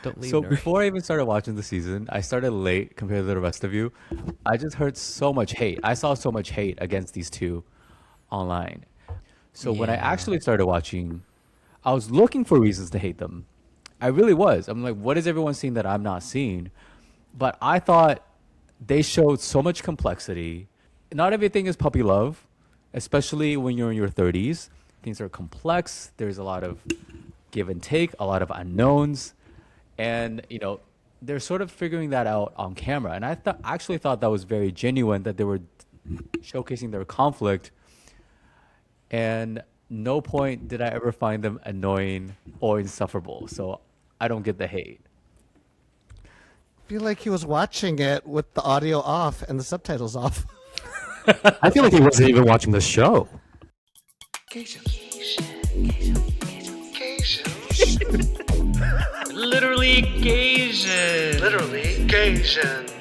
Don't leave. So Nuri. before I even started watching the season, I started late compared to the rest of you. I just heard so much hate. I saw so much hate against these two online. So when I Yeah. actually started watching, I was looking for reasons to hate them. I really was. I'm like, what is everyone seeing that I'm not seeing? But I thought they showed so much complexity. Not everything is puppy love, especially when you're in your 30s. Things are complex. There's a lot of give and take, a lot of unknowns. And, they're sort of figuring that out on camera. And I actually thought that was very genuine that they were showcasing their conflict. And no point did I ever find them annoying or insufferable. So I don't get the hate. I feel like he was watching it with the audio off and the subtitles off. I feel like he wasn't even watching the show. Literally Gaysian. Literally Gaysians.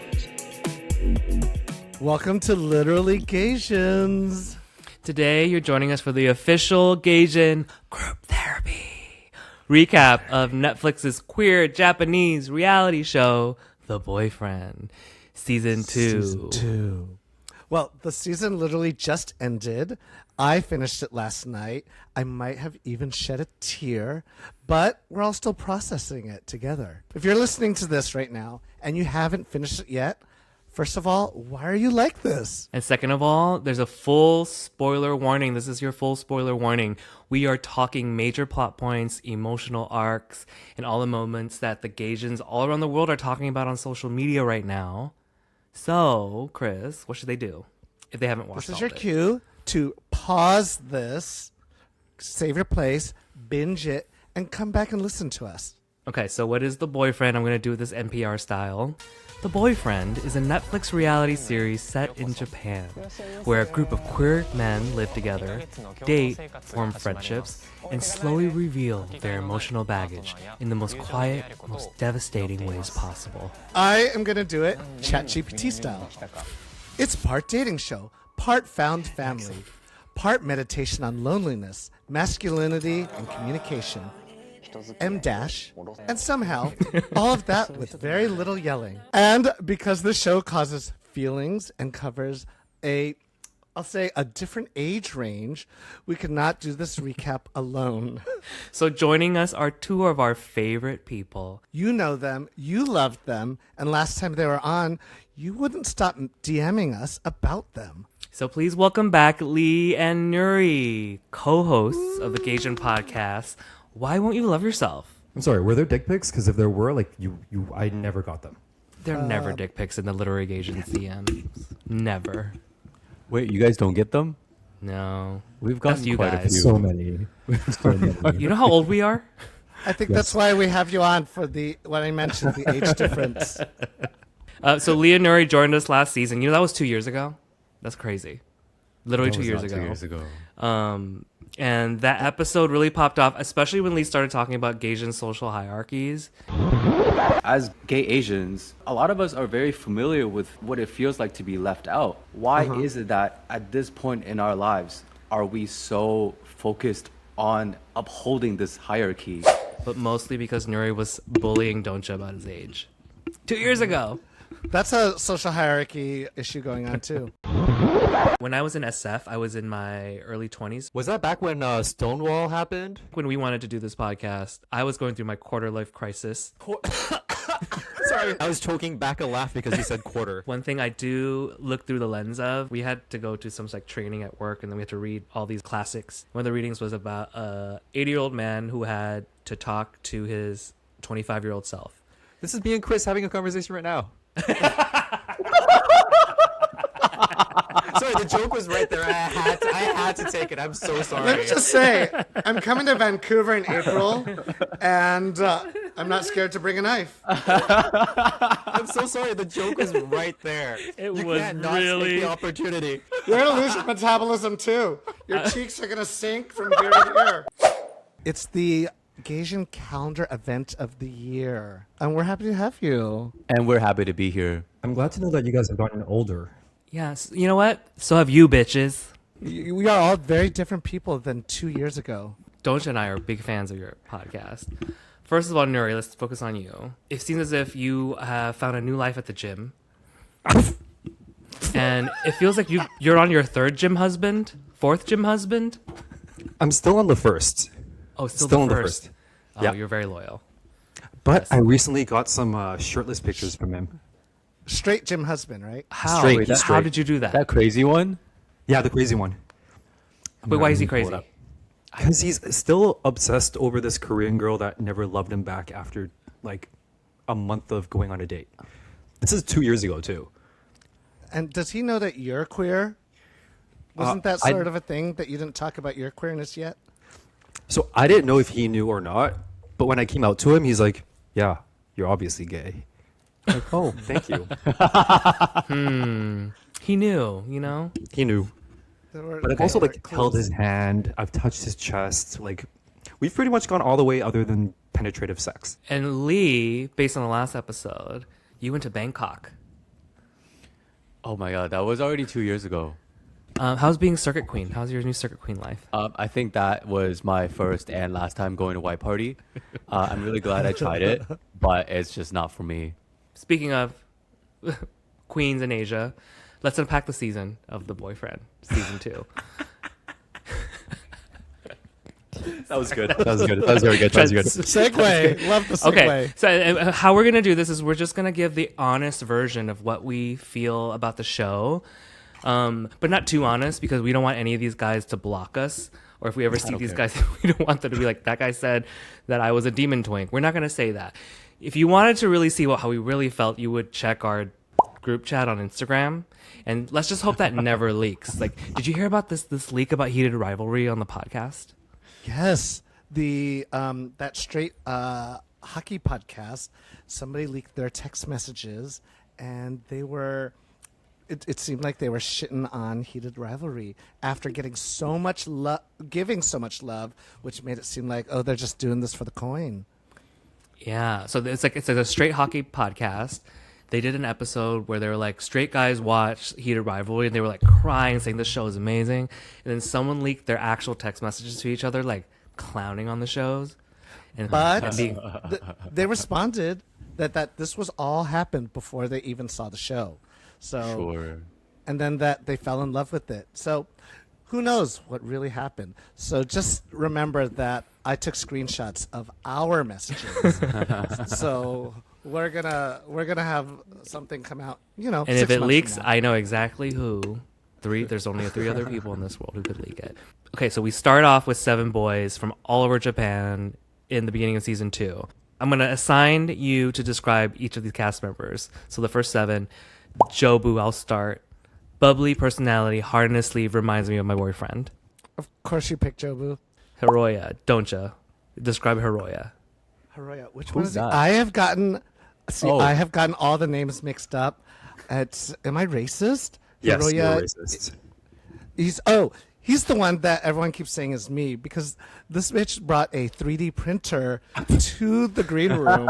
Welcome to Literally Gaysians. Today, you're joining us for the official Gaysian group therapy recap of Netflix's queer Japanese reality show, The Boyfriend, Season 2. Season 2. Well, the season literally just ended. I finished it last night. I might have even shed a tear, but we're all still processing it together. If you're listening to this right now and you haven't finished it yet, first of all, why are you like this? And second of all, there's a full spoiler warning. This is your full spoiler warning. We are talking major plot points, emotional arcs, and all the moments that the Gaysians all around the world are talking about on social media right now. So, Chris, what should they do if they haven't watched This is all your of it? cue to pause this, save your place, binge it, and come back and listen to us. Okay, so what is The Boyfriend? I'm going to do this NPR style. The Boyfriend is a Netflix reality series set in Japan, where a group of queer men live together, date, form friendships, and slowly reveal their emotional baggage in the most quiet, most devastating ways possible. I am going to do it ChatGPT style. It's part dating show, part found family, part meditation on loneliness, masculinity, and communication. M-dash, and somehow all of that with very little yelling. And because the show causes feelings and covers I'll say a different age range, we could not do this recap alone. So joining us are two of our favorite people. You know them, you loved them, and last time they were on, you wouldn't stop DMing us about them. So please welcome back Lee and Nuri, co-hosts of the Gaysian podcast. Why won't you love yourself? I'm sorry, were there dick pics? Because if there were, I never got them. There are never dick pics in the Literary Gaysian DMs. Never. Wait, you guys don't get them? No. We've That's gotten you quite a guys. few. So many. So many. You know how old we are? I think that's why we have you on for when I mentioned the age difference. So Lee and Nuri joined us last season. You know, that was 2 years ago. That's crazy. Literally That 2 was years not ago. 2 years ago. And that episode really popped off, especially when Lee started talking about Gaysian social hierarchies. As gay Asians, a lot of us are very familiar with what it feels like to be left out. Why is it that at this point in our lives are we so focused on upholding this hierarchy? But mostly because Nuri was bullying Doncha about his age. 2 years ago. That's a social hierarchy issue going on too. When I was in SF, I was in my early 20s. Was that back when Stonewall happened? When we wanted to do this podcast, I was going through my quarter life crisis. Sorry. I was choking back a laugh because you said quarter. One thing I do look through the lens of, we had to go to some training at work, and then we had to read all these classics. One of the readings was about a 80-year-old man who had to talk to his 25-year-old self. This is me and Chris having a conversation right now. Sorry, the joke was right there. I had to take it. I'm so sorry. Let me just say, I'm coming to Vancouver in April, and I'm not scared to bring a knife. I'm so sorry. The joke was right there. It You was can't not really- take the opportunity. You're going to lose your metabolism too. Your cheeks are going to sink from here to here. It's the Gaysian calendar event of the year, and we're happy to have you. And we're happy to be here. I'm glad to know that you guys have gotten older. Yes, you know what? So have you, bitches. We are all very different people than 2 years ago. Doncha and I are big fans of your podcast. First of all, Nuri, let's focus on you. It seems as if you have found a new life at the gym. And it feels like you're on your third gym husband? Fourth gym husband? I'm still on the first. Oh, still on the the first. first. Oh, Yeah. you're very loyal. But Yes. I recently got some shirtless pictures from him. Straight gym husband, right? How? Straight, Wait, he's how straight. did you do that? That crazy one? Yeah, the crazy one. Wait, why is he Pull it crazy? up. Because he's still obsessed over this Korean girl that never loved him back after like a month of going on a date. This is 2 years ago too. And does he know that you're queer? Wasn't that sort of a thing that you didn't talk about your queerness yet? So I didn't know if he knew or not, but when I came out to him, he's like, "Yeah, you're obviously gay." Like, oh, thank you. He knew, you know? He knew. But I've also like held his hand. I've touched his chest. Like, we've pretty much gone all the way other than penetrative sex. And Lee, based on the last episode, you went to Bangkok. Oh my god, that was already 2 years ago. How's being circuit queen? How's your new circuit queen life? I think that was my first and last time going to white party. I'm really glad I tried it, but it's just not for me. Speaking of queens in Asia, let's unpack the season of The Boyfriend, season 2. That was good. That was good. That was very good. That was good. Segue. Love the segue. Okay, so how we're gonna do this is we're just gonna give the honest version of what we feel about the show, but not too honest because we don't want any of these guys to block us. Or if we ever see these guys, we don't want them to be like, that guy said that I was a demon twink. We're not gonna say that. If you wanted to really see how we really felt, you would check our group chat on Instagram, and let's just hope that never leaks. Like, did you hear about this leak about heated rivalry on the podcast? Yes, the that straight hockey podcast. Somebody leaked their text messages, and they were. It seemed like they were shitting on heated rivalry after getting so much love, giving so much love, which made it seem like, oh, they're just doing this for the coin. Yeah, so it's like a straight hockey podcast. They did an episode where they were like, straight guys watch heated rivalry, and they were like crying, saying the show is amazing. And then someone leaked their actual text messages to each other, like clowning on the shows. And But they responded that this was all happened before they even saw the show. So, Sure. and then that they fell in love with it. So, who knows what really happened? So just remember that I took screenshots of our messages. So we're gonna have something come out. You know, and 6 if it months leaks, from now. I know exactly who. There's only 3 other people in this world who could leak it. Okay, so we start off with 7 boys from all over Japan in the beginning of season 2. I'm gonna assign you to describe each of these cast members. So the first 7, Jobu, I'll start. Bubbly personality, heart in his sleeve, reminds me of my boyfriend. Of course, you picked Jobu. Hiroya, don't ya? Describe Hiroya. Haruya, which one Who's is it? that? I have gotten. See, Oh. I have gotten all the names mixed up. Am I racist? Yes, you're Haruya, racist. He's the one that everyone keeps saying is me because this bitch brought a 3D printer to the green room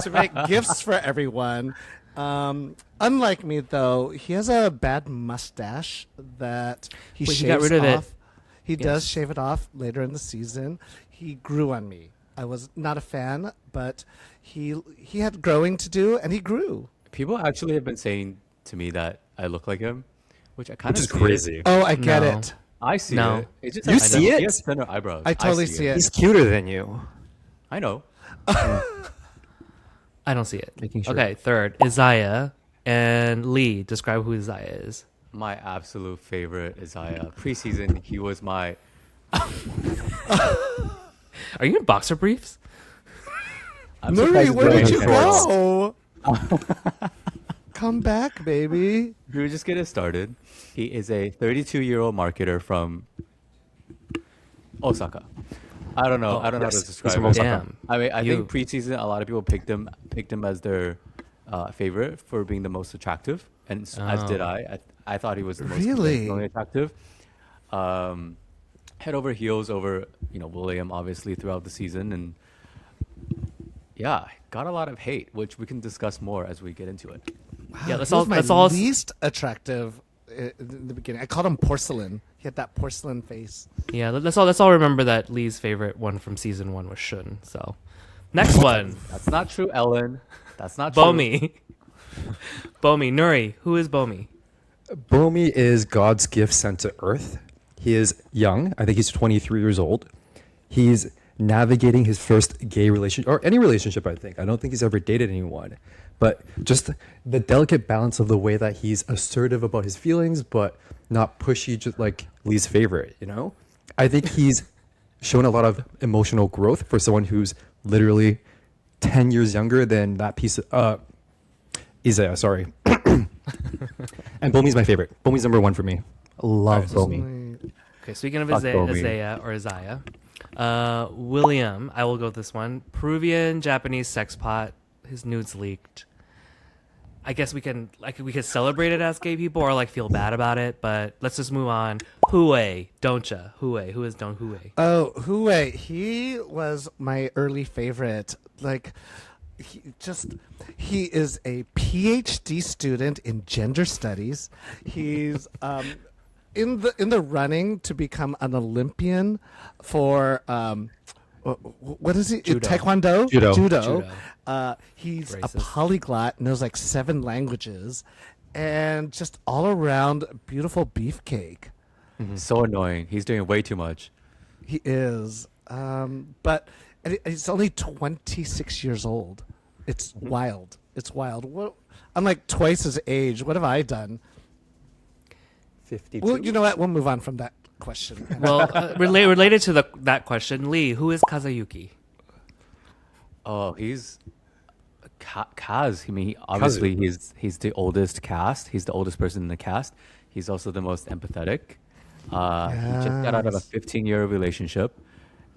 to make gifts for everyone. Unlike me, though, he has a bad mustache that he Wait, shaves he got rid of it. off. He does shave it off later in the season. He grew on me. I was not a fan, but he had growing to do, and he grew. People actually have been saying to me that I look like him, which I kind Which of is crazy. Oh, I get No. it. I see No. it. It's just You I see don't- it? He has thinner eyebrows. I totally see it. He's cuter than you. I know. I don't see it. Making sure. Okay, third, Isaiah and Lee. Describe who Isaiah is. My absolute favorite Isaiah. Preseason, he was my. Are you in boxer briefs? I'm Nuri, surprised where he's did you wearing shorts. go? Come back, baby. We were just getting started. He is a 32-year-old marketer from Osaka. I don't know. I don't know how to yes, describe he's from it. Osaka. Damn. I mean, I You- think preseason, a lot of people picked him as their favorite for being the most attractive, and as did I. I thought he was the most Really? conventionally attractive. Head over heels over, William, obviously, throughout the season, and yeah, got a lot of hate, which we can discuss more as we get into it. Wow, Yeah, let's he was all- my least attractive in the beginning. I called him porcelain. He had that porcelain face. Yeah, let's all remember that Lee's favorite one from season 1 was Shun. So Next one. That's not true, Ellen. That's not true. Bomi. Bomi. Nuri. Who is Bomi? Bomi is God's gift sent to Earth. He is young. I think he's 23 years old. He's navigating his first gay relationship, or any relationship, I think. I don't think he's ever dated anyone. But just the delicate balance of the way that he's assertive about his feelings, but not pushy, just like Lee's favorite, you know? I think he's shown a lot of emotional growth for someone who's literally 10 years younger than that piece of... Isaiah, sorry. And Bomi's my favorite. Bomi's number one for me. Love Bomi. Okay, speaking of Fuck Bomi. Isaiah, William, I will go with this one. Peruvian Japanese sex pot. His nudes leaked. I guess we can celebrate it as gay people or like feel bad about it, but let's just move on. Hue, Doncha. Hue, who is Don Hue? Oh, Hue. He was my early favorite. Like, he is a PhD student in gender studies. He's in the running to become an Olympian for what is he? Judo. Taekwondo? Judo. He's Racist. a polyglot, knows like 7 languages, and just all around beautiful beefcake. So annoying. He's doing way too much. He is. But he's only 26 years old. It's wild. It's wild. I'm like twice his age. What have I done? 52. Well, you know what? We'll move on from that question. Well, related to that question, Lee, who is Kazuyuki? Oh, he's Kaz. I mean, obviously he's the oldest cast. He's the oldest person in the cast. He's also the most empathetic. He just got out of a Yes. 15-year relationship,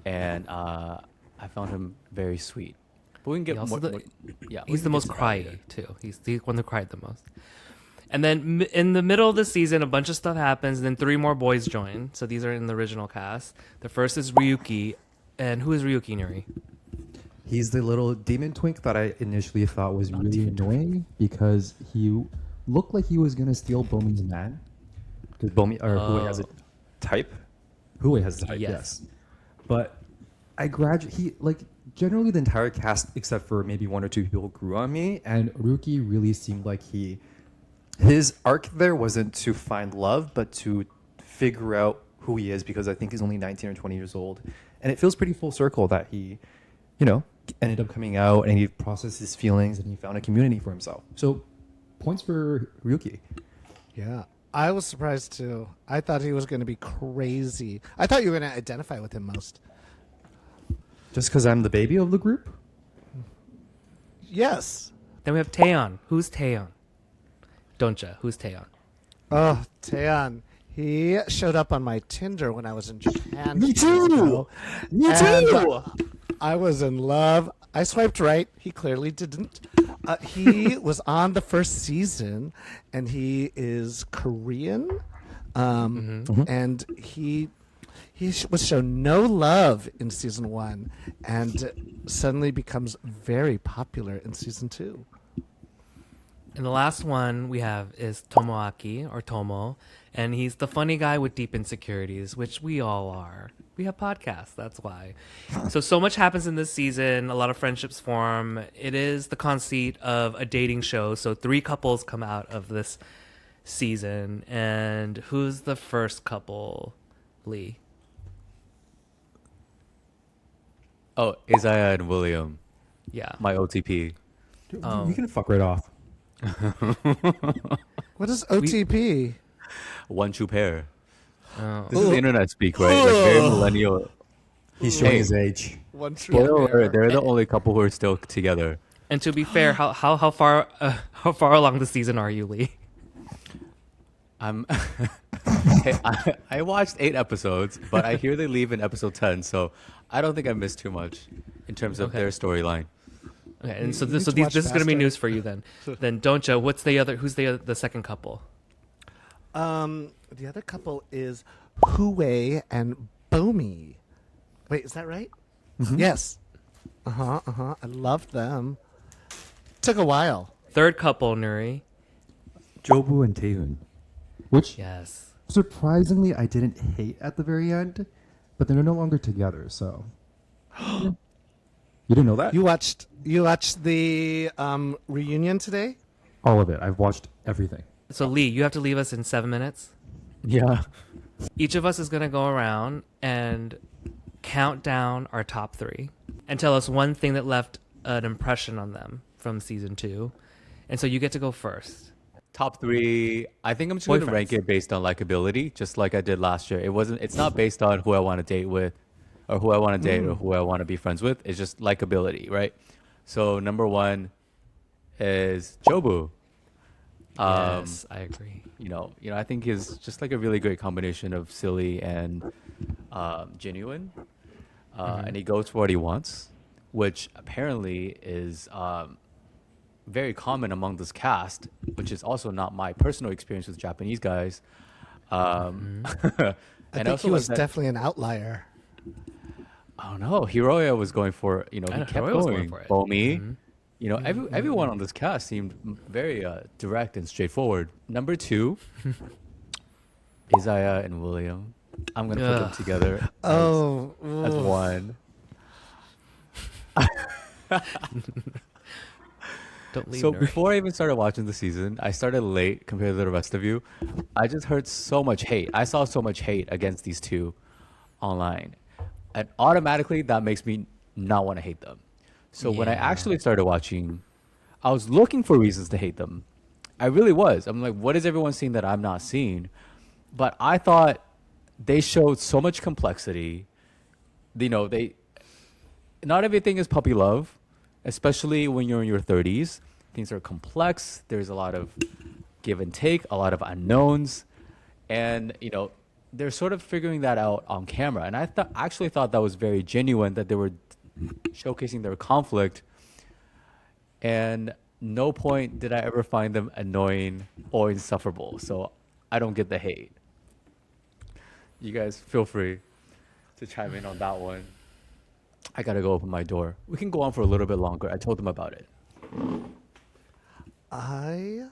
and I found him very sweet. But we can get Also more. Yeah, we He's the can get most to that cryy later. too. He's the one that cried the most. And then in the middle of the season, a bunch of stuff happens. And then 3 more boys join. So these are in the original cast. The first is Ryuki, and who is Ryuki, Nuri? He's the little demon twink that I initially thought was really annoying because he looked like he was going to steal Bomi's man. Because Hue has a type. Hue has a type, Yes. yes. But generally the entire cast, except for maybe 1 or 2 people, grew on me. And Ryuki really seemed like his arc there wasn't to find love, but to figure out who he is, because I think he's only 19 or 20 years old. And it feels pretty full circle that he, ended up coming out and he processed his feelings and he found a community for himself. So points for Ryuki. Yeah. I was surprised too. I thought he was going to be crazy. I thought you were going to identify with him most. Just because I'm the baby of the group? Yes. Then we have Taeyeon. Who's Taeyeon? Doncha. Who's Taeyeon? Oh, Taeyeon. He showed up on my Tinder when I was in Japan. Me too. Me too. I was in love. I swiped right. He clearly didn't. He was on the first season, and he is Korean. And he was shown no love in season 1, and suddenly becomes very popular in season 2. And the last one we have is Tomoaki, or Tomo, and he's the funny guy with deep insecurities, which we all are. We have podcasts, that's why. So much happens in this season. A lot of friendships form. It is the conceit of a dating show. So 3 couples come out of this season. And who's the first couple, Lee? Oh, Isaiah and William, Yeah. my OTP. You can fuck right off. What is OTP? One true pair. Oh. This is internet speak, right? Like very millennial. He's showing Hey. his age. One true Spoiler pair. alert, they're the only couple who are still together. And to be fair, how far along the season are you, Lee? I'm. Hey, I watched 8 episodes, but I hear they leave in episode 10, so I don't think I missed too much in terms of Okay. their storyline. Okay, and so You this need to watch is going to be faster. news for you then. Then Doncha, what's the other? Who's the second couple? The other couple is Hue and Bomi. Wait, is that right? Yes. I loved them. Took a while. Third couple, Nuri. Jobu and Taehoon. Which, Yes. surprisingly, I didn't hate at the very end, but they're no longer together, so. You didn't know that? You watched the reunion today? All of it. I've watched everything. So Lee, you have to leave us in 7 minutes. Yeah. Each of us is going to go around and count down our top 3 and tell us one thing that left an impression on them from season 2. And so you get to go first. Top 3. I think I'm just going to rank it based on likability, just like I did last year. It's not based on who I want to date with, or who I want to date, or who I want to be friends with. It's just likability, right? So number 1 is Jobu. Yes, I agree. I think he's just like a really great combination of silly and genuine, and he goes for what he wants, which apparently is very common among this cast, which is also not my personal experience with Japanese guys. I think he was definitely an outlier. I don't know. Hiroya was going for, he kept going. For it. Bomi. Everyone on this cast seemed very direct and straightforward. Number 2, Isaiah and William. I'm going to put them together as one. Don't leave. So Nuri. before I even started watching the season, I started late compared to the rest of you. I just heard so much hate. I saw so much hate against these two online. And automatically that makes me not want to hate them. So when I actually started watching, I was looking for reasons to hate them. I really was. I'm like, what is everyone seeing that I'm not seeing? But I thought they showed so much complexity. Not everything is puppy love, especially when you're in your 30s. Things are complex. There's a lot of give and take, a lot of unknowns. And, they're sort of figuring that out on camera. And I actually thought that was very genuine, that they were showcasing their conflict. And no point did I ever find them annoying or insufferable. So I don't get the hate. You guys feel free to chime in on that one. I gotta go open my door. We can go on for a little bit longer. I told them about it. I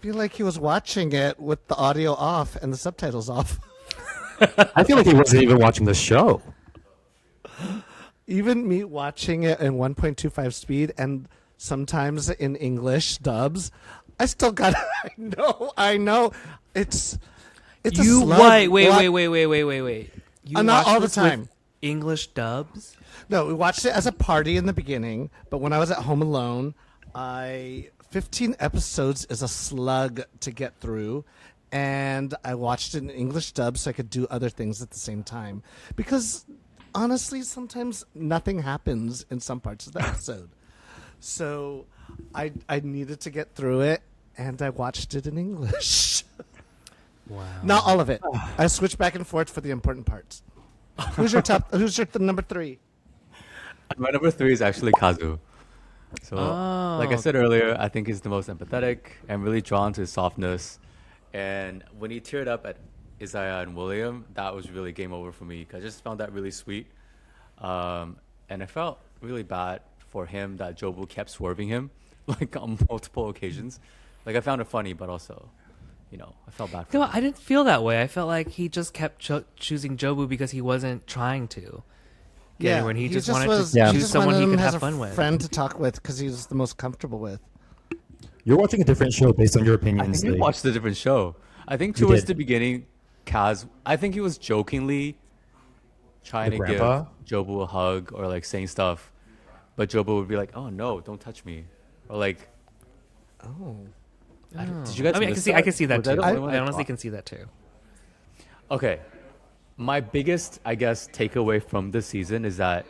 feel like he was watching it with the audio off and the subtitles off. I feel like he wasn't even watching the show. Even me watching it in 1.25 speed and sometimes in English dubs, I still got. I know. It's You a slug. wait. You Not watched all the this with time. English dubs? No, we watched it as a party in the beginning, but when I was at home alone, 15 episodes is a slug to get through, and I watched it in English dub so I could do other things at the same time. Because honestly, sometimes nothing happens in some parts of the episode. So I needed to get through it, and I watched it in English. Wow. Not all of it. I switched back and forth for the important parts. Who's your number 3? My number 3 is actually Kazu. So, like I said earlier, I think he's the most empathetic and really drawn to his softness. And when he teared up at Isaiah and William, that was really game over for me. 'Cause I just found that really sweet. And I felt really bad for him that Jobu kept swerving him like on multiple occasions. Like I found it funny, but also, I felt bad for him. I didn't feel that way. I felt like he just kept choosing Jobu because he wasn't trying to. When he just wanted to choose someone he could have fun with. Friend to talk with because he was the most comfortable with. You're watching a different show based on your I opinions. think we watched a different show. I think You towards did. the beginning, Kaz, I think he was jokingly trying The to grandpa? give Jobu a hug or like saying stuff, but Jobu would be like, "Oh no, don't touch me," or like, Oh. Did you guys? I mean, miss I can see that Was too. the I only one that honestly caught? can see that too. Okay, my biggest, I guess, takeaway from this season is the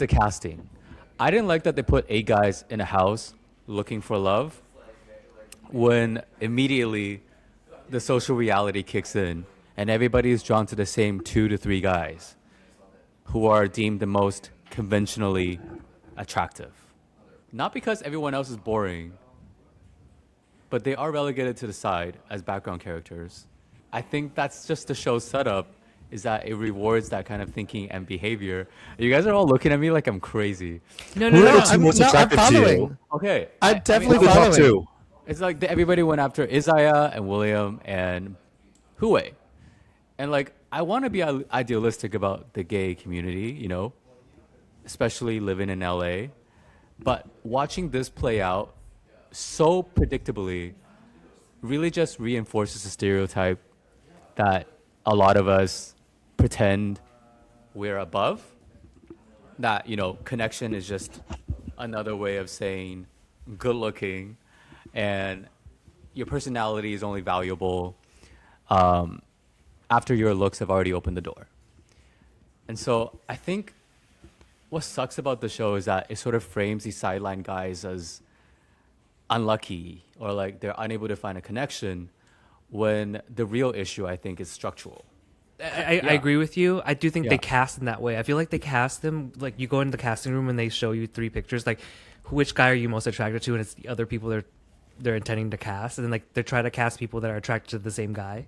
casting. I didn't like that they put 8 guys in a house looking for love when immediately the social reality kicks in and everybody is drawn to the same 2 to 3 guys who are deemed the most conventionally attractive. Not because everyone else is boring, but they are relegated to the side as background characters. I think that's just the show's setup, is that it rewards that kind of thinking and behavior. You guys are all looking at me like I'm crazy. No. Who are the two most I'm attractive to following. you? Okay. I'm definitely Who are the top following. two? It's like everybody went after Isaiah and William and Huey. And like, I want to be idealistic about the gay community, especially living in LA. But watching this play out so predictably really just reinforces the stereotype that a lot of us pretend we're above. That, connection is just another way of saying good looking and your personality is only valuable after your looks have already opened the door. And so I think what sucks about the show is that it sort of frames these sideline guys as unlucky or like they're unable to find a connection when the real issue, I think, is structural. I agree with you. I do think Yeah. they cast in that way. I feel like they cast them like you go into the casting room and they show you 3 pictures, like which guy are you most attracted to, and it's the other people they're intending to cast, and then like they try to cast people that are attracted to the same guy,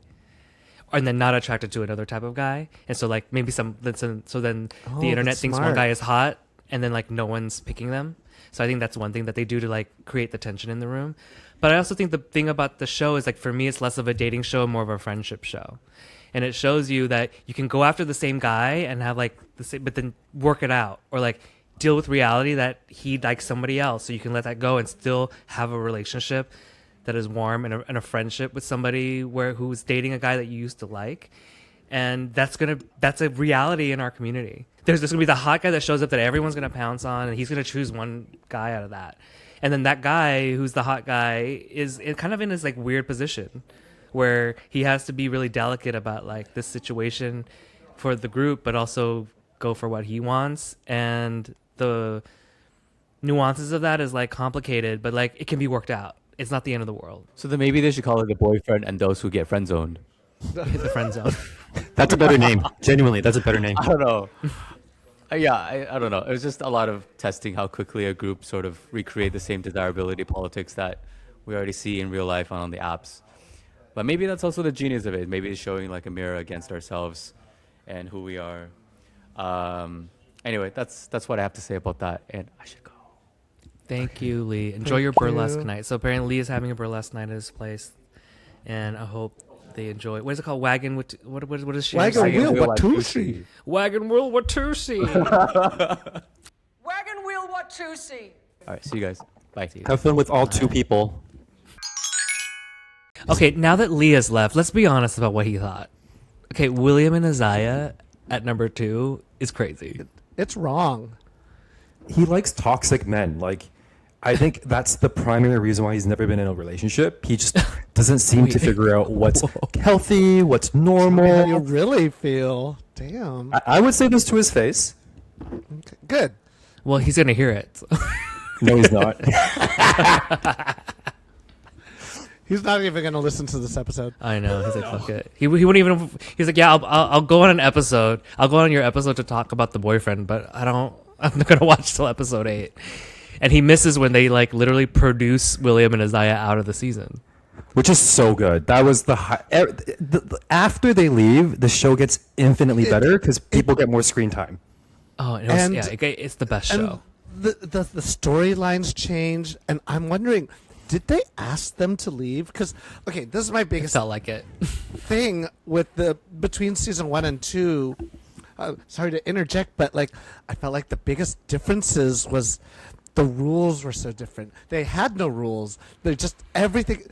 and then not attracted to another type of guy, and so like maybe the internet that's thinks smart. one guy is hot, and then like no one's picking them. So I think that's one thing that they do to like create the tension in the room. But I also think the thing about the show is like for me it's less of a dating show, more of a friendship show. And it shows you that you can go after the same guy and have like the same, but then work it out or like deal with reality that he likes somebody else. So you can let that go and still have a relationship that is warm and a friendship with somebody who's dating a guy that you used to like. And that's a reality in our community. There's gonna be the hot guy that shows up that everyone's gonna pounce on, and he's gonna choose one guy out of that. And then that guy who's the hot guy is kind of in this like weird position where he has to be really delicate about like this situation for the group, but also go for what he wants. And the nuances of that is like complicated, but like it can be worked out. It's not the end of the world. So then maybe they should call it the boyfriend and those who get friend zoned. The friend zone. That's a better name. Genuinely, that's a better name. I don't know. I don't know. It was just a lot of testing how quickly a group sort of recreate the same desirability politics that we already see in real life on the apps. But maybe that's also the genius of it. Maybe it's showing like a mirror against ourselves and who we are. Anyway, that's what I have to say about that. And I should go. Thank you, Lee. Enjoy your burlesque night. So apparently Lee is having a burlesque night at his place, and I hope they enjoy it. What is it called? Wagon? What is she? Wagon saying? wheel, Wheel Watusi. Wagon wheel Watusi. Wagon wheel Watusi. All right, see you guys. Bye. Have fun with all 2 people. Okay, now that Leah's left, let's be honest about what he thought. Okay, William and Isaiah at number 2 is crazy. It's wrong. He likes toxic men. Like, I think that's the primary reason why he's never been in a relationship. He just doesn't seem to figure out what's healthy, what's How do you normal. really feel? Damn. I would say this to his face. Okay, good. Well, he's gonna hear it. No, he's not. He's not even going to listen to this episode. I know. He's like, fuck it. He wouldn't even. He's like, yeah, I'll go on an episode. I'll go on your episode to talk about the boyfriend, but I'm not gonna watch till episode 8. And he misses when they like literally produce William and Isaiah out of the season. Which is so good. That was after they leave, the show gets infinitely better because people get more screen time. Oh, and it's the best And show. the storylines change, and I'm wondering, did they ask them to leave? Because, okay, this is my It biggest felt like it. thing with between season 1 and 2. Sorry to interject, but like I felt like the biggest differences was the rules were so different. They had no rules. They just everything.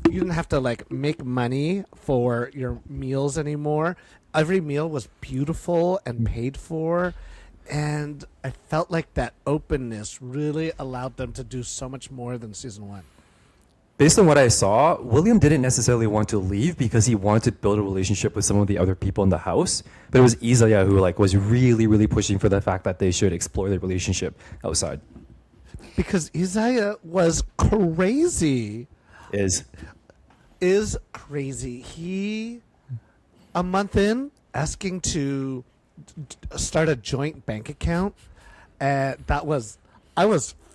You didn't have to like make money for your meals anymore. Every meal was beautiful and paid for, and I felt like that openness really allowed them to do so much more than season 1. Based on what I saw, William didn't necessarily want to leave because he wanted to build a relationship with some of the other people in the house. But it was Isaiah who was really, really pushing for the fact that they should explore their relationship outside. Because Isaiah was crazy. Is Crazy. He, a month in, asking to start a joint bank account. I was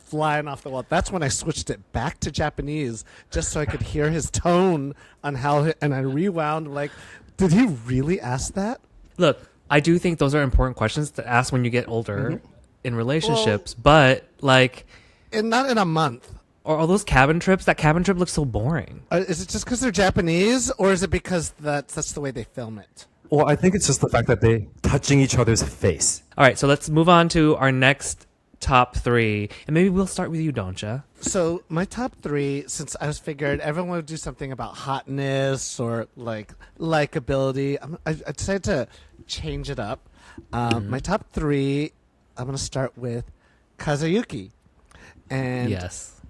flying off the wall. That's when I switched it back to Japanese just so I could hear his tone on and I rewound like, did he really ask that? Look, I do think those are important questions to ask when you get older in relationships, but like, And not in a month. or all those cabin trips. That cabin trip looks so boring. Is it just because they're Japanese, or is it because that's the way they film it? Well, I think it's just the fact that they touching each other's face. All right, so let's move on to our next top 3, and maybe we'll start with you, Doncha. So my top 3, since I was figured everyone would do something about hotness or like likability, I decided to change it up. My top 3, I'm going to start with Kazuyuki. And Yes.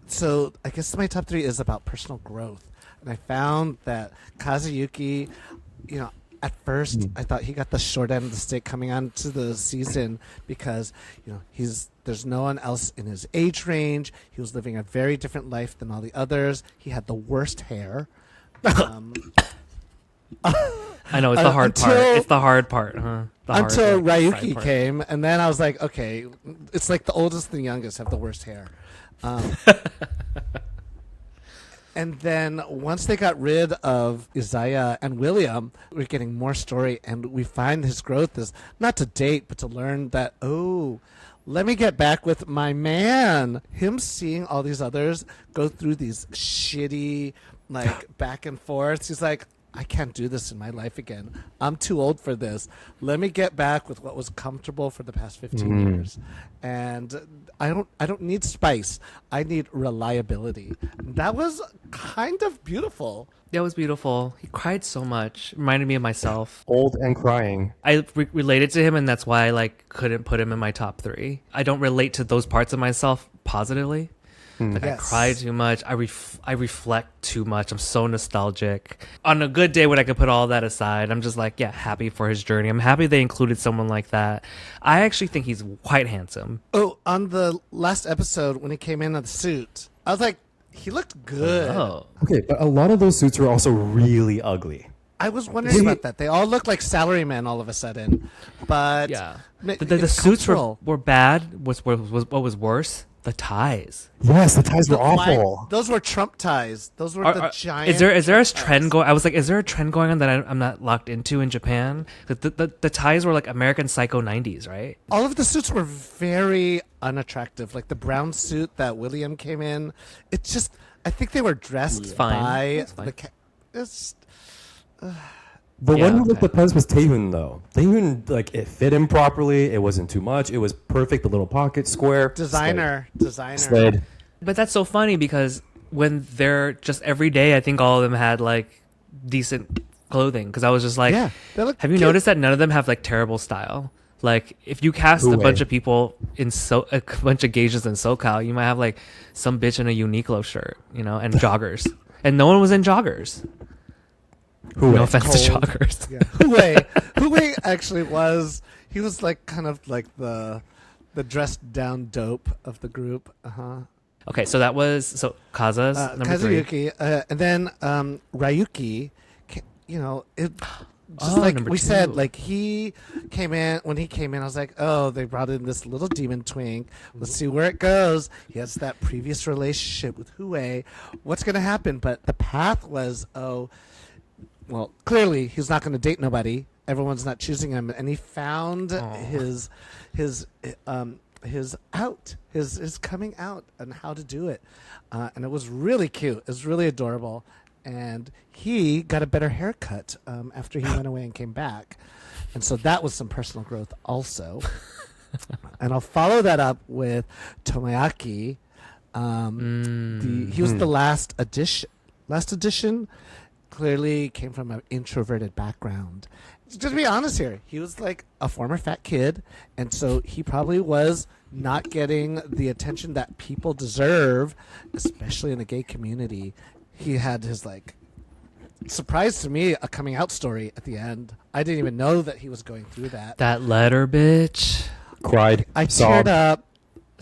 so I guess my top 3 is about personal growth. And I found that Kazuyuki, at first I thought he got the short end of the stick coming onto the season because, there's no one else in his age range. He was living a very different life than all the others. He had the worst hair. I know, it's the hard part. It's the hard part, huh? Until side Ryuki part. came, and then I was like, okay, it's like the oldest and the youngest have the worst hair. And then once they got rid of Isaiah and William, we're getting more story, and we find his growth is not to date, but to learn that, let me get back with my man. Him seeing all these others go through these shitty, back and forth. He's like, I can't do this in my life again. I'm too old for this. Let me get back with what was comfortable for the past 15 years. And I don't need spice. I need reliability. That was kind of beautiful. That was beautiful. He cried so much. Reminded me of myself. Old and crying. I related to him, and that's why I couldn't put him in my top 3. I don't relate to those parts of myself positively. I Yes. cry too much. I reflect too much. I'm so nostalgic. On a good day when I could put all that aside, I'm just happy for his journey. I'm happy they included someone like that. I actually think he's quite handsome. Oh, on the last episode when he came in the suit, I was like, he looked good. Oh. Okay, but a lot of those suits were also really ugly. I was wondering about that. They all look like salarymen all of a sudden. But Yeah. ma- The it's suits cultural. were bad. What was worse? The ties. Yes, the ties were Why- awful. Those were Trump ties. Those were the giant. Is there a Trump trend ties. going? I was like, is there a trend going on that I'm not locked into in Japan? The ties were like American Psycho 90s, right? All of the suits were very unattractive. Like the brown suit that William came in. It just, I think they were dressed fine. by It's fine. it's The Yeah, one who looked okay. the best was Taehoon, though. Taehoon, it fit him properly. It wasn't too much. It was perfect. The little pocket square. designer. Slid. But that's so funny because when they're just every day, I think all of them had decent clothing. Because I was just like, Yeah, they look have you cute. noticed that none of them have terrible style? Like if you cast a Hue. bunch of people in a bunch of Gaysians in SoCal, you might have some bitch in a Uniqlo shirt, and joggers, and no one was in joggers. Who? No offense to Cold. joggers. Yeah. Hue actually was. He was kind of like the dressed down dope of the group. Okay, so that was Kaza's number 3. Kazuyuki, and then Ryuki. It just Oh, like number we 2. said, he came in. When he came in, I was like, oh, they brought in this little demon twink. Let's see where it goes. He has that previous relationship with Hue. What's going to happen? But the path was, well, clearly he's not going to date nobody. Everyone's not choosing him, and he found his coming out and how to do it, and it was really cute. It was really adorable, and he got a better haircut after he went away and came back, and so that was some personal growth also. And I'll follow that up with Tomoyaki. He was the last addition. Clearly came from an introverted background. Just to be honest here, he was like a former fat kid, and so he probably was not getting the attention that people deserve, especially in the gay community. He had his surprise to me, a coming out story at the end. I didn't even know that he was going through that. That letter, bitch. Cried. I sobbed. teared up.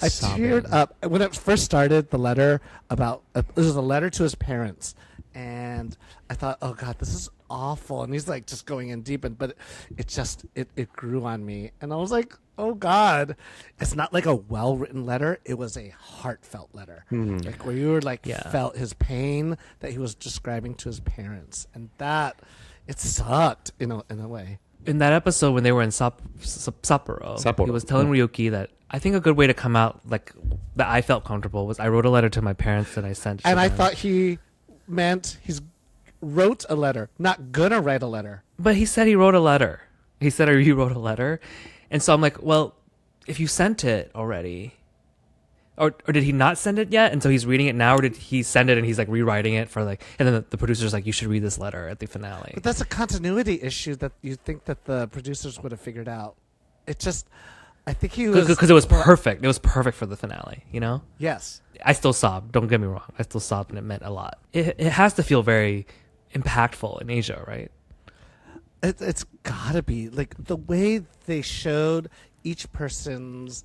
I Sobbing. teared up when it first started. The letter it was a letter to his parents, and I thought, oh god, this is awful. And he's just going in deep, but it grew on me, and I was like, oh god, it's not like a well written letter. It was a heartfelt letter, where you were felt his pain that he was describing to his parents, and that it sucked in a way. In that episode when they were in Sapporo, Sapporo, he was telling Ryuki that I think a good way to come out that I felt comfortable was I wrote a letter to my parents that I sent. And I Japan. thought he meant wrote a letter, not gonna write a letter. But he said he wrote a letter. He said he wrote a letter. And so I'm like, well, if you sent it already, or did he not send it yet? And so he's reading it now, or did he send it and he's like rewriting it for like, and then the producer's like, you should read this letter at the finale. But that's a continuity issue that you think that the producers would have figured out. It just, I think he was. Because it was perfect. It was perfect for the finale, you know? Yes. I still sobbed. Don't get me wrong. I still sobbed and it meant a lot. It has to feel very impactful in Asia, right? It's gotta be like the way they showed each person's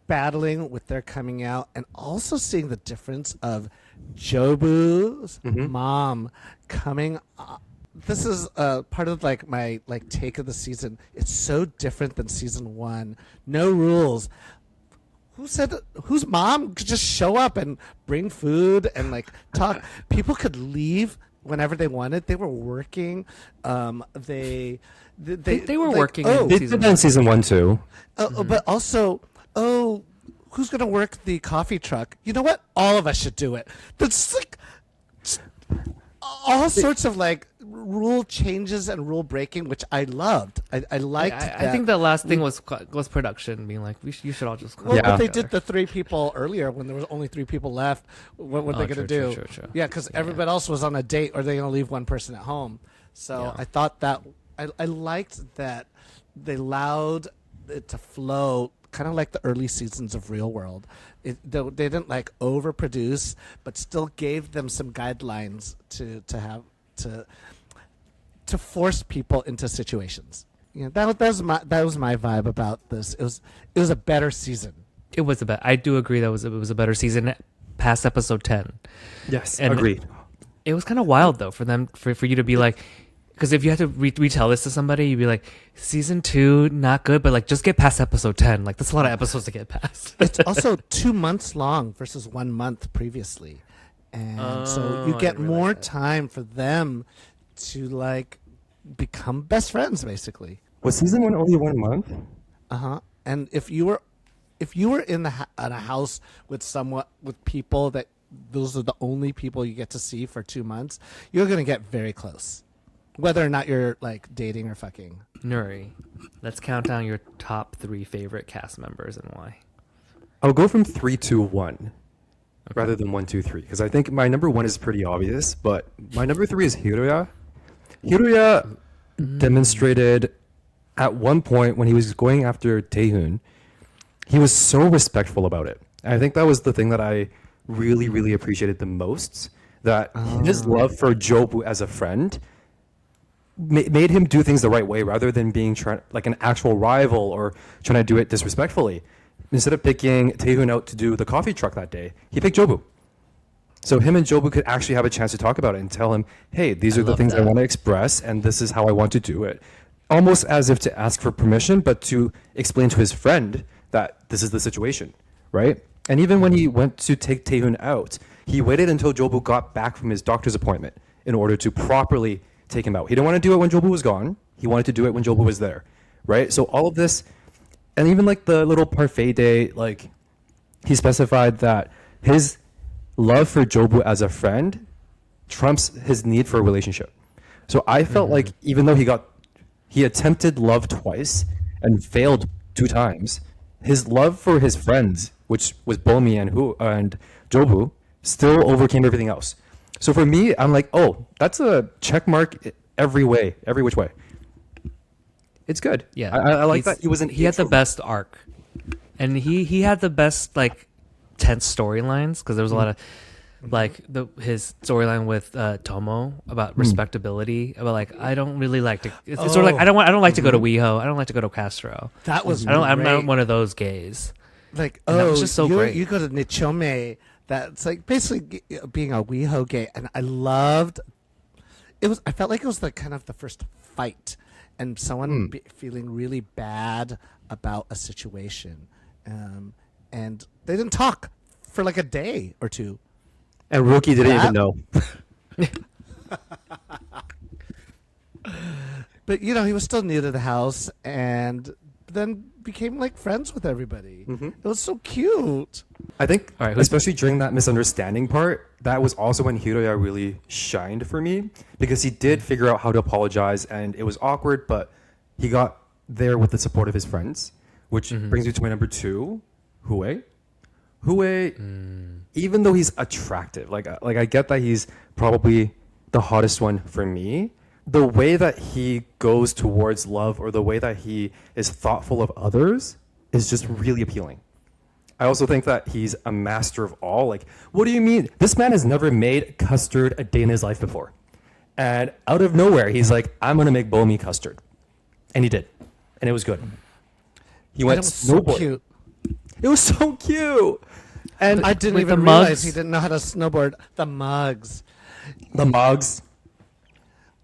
battling with their coming out, and also seeing the difference of Jobu's mom coming. This is part of like my like take of the season. It's so different than season 1. No rules. Who said whose mom could just show up and bring food and like talk? People could leave whenever they wanted. They were working. They were like, working. Oh, in They did that in season 1 too. but also, who's gonna work the coffee truck? You know what? All of us should do it. That's like all sorts of like rule changes and rule breaking, which I loved. I liked. I think the last thing was production being like, you should all just. Well, Yeah. but they did the 3 people earlier when there was only 3 people left. What were they going to do? True. Yeah, because everybody else was on a date, or they going to leave one person at home. So Yeah. I thought that I liked that they allowed it to flow, kind of like the early seasons of Real World. They didn't like overproduce, but still gave them some guidelines to force people into situations. You know, that was my vibe about this. It was a better season. It was I do agree that it was a better season past episode 10. Yes, And agreed. It was kind of wild though for you to be like, because if you had to retell this to somebody, you'd be like, season 2 not good, but like just get past episode 10. Like that's a lot of episodes to get past. It's also 2 months long versus 1 month previously, and so you I get didn't more realize that. time for them to like become best friends, basically. Was season 1 only 1 month? And if you were in in a house with people that those are the only people you get to see for 2 months, you're gonna get very close, whether or not you're like dating or fucking. Nuri, let's count down your top 3 favorite cast members and why. I'll go from 3 to 1 rather than 1, 2, 3 because I think my number 1 is pretty obvious, but my number 3 is Hiroya. Hiroya demonstrated at one point when he was going after Taehoon, he was so respectful about it. And I think that was the thing that I really, really appreciated the most, that his love for Jobu as a friend made him do things the right way rather than being like an actual rival or trying to do it disrespectfully. Instead of picking Taehoon out to do the coffee truck that day, he picked Jobu. So him and Jobu could actually have a chance to talk about it and tell him, hey, these are the things I want to express and this is how I want to do it. Almost as if to ask for permission, but to explain to his friend that this is the situation, right? And even when he went to take Taehoon out, he waited until Jobu got back from his doctor's appointment in order to properly take him out. He didn't want to do it when Jobu was gone. He wanted to do it when Jobu was there, right? So all of this, and even like the little parfait day, like he specified that his love for Jobu as a friend trumps his need for a relationship. So I felt like even though he attempted love twice and failed 2 times, his love for his friends, which was Bomi and Jobu, still overcame everything else. So for me, I'm like, oh, that's a check mark every which way. It's good. Yeah, I like that he had the best arc, and he had the best like tense storylines because there was a lot of like his storyline with Tomo about respectability, about like I don't really like to. It's sort of like I don't like to go to WeHo. I don't like to go to Castro. That was I'm not great. one of those gays. Like, And that was just so great. You go to Nichome. That's like basically being a WeHo gay, and I loved. It was. I felt like it was the kind of the first fight, and someone feeling really bad about a situation, and they didn't talk for like a day or 2. And Rookie didn't even know. But you know, he was still new to the house, and then became like friends with everybody. It was so cute. I think, All right, who's- especially during that misunderstanding part, that was also when Hiroya really shined for me because he did figure out how to apologize, and it was awkward, but he got there with the support of his friends, which brings me to my number 2, Hue. Hue, even though he's attractive, like I get that he's probably the hottest one for me, the way that he goes towards love or the way that he is thoughtful of others is just really appealing. I also think that he's a master of all. Like, what do you mean? This man has never made custard a day in his life before. And out of nowhere, he's like, I'm going to make Bomi custard. And he did. And it was good. He went And it was so snowboard. cute. It was so cute. And I didn't With even the realize mugs? he didn't know how to snowboard. The mugs. the mugs.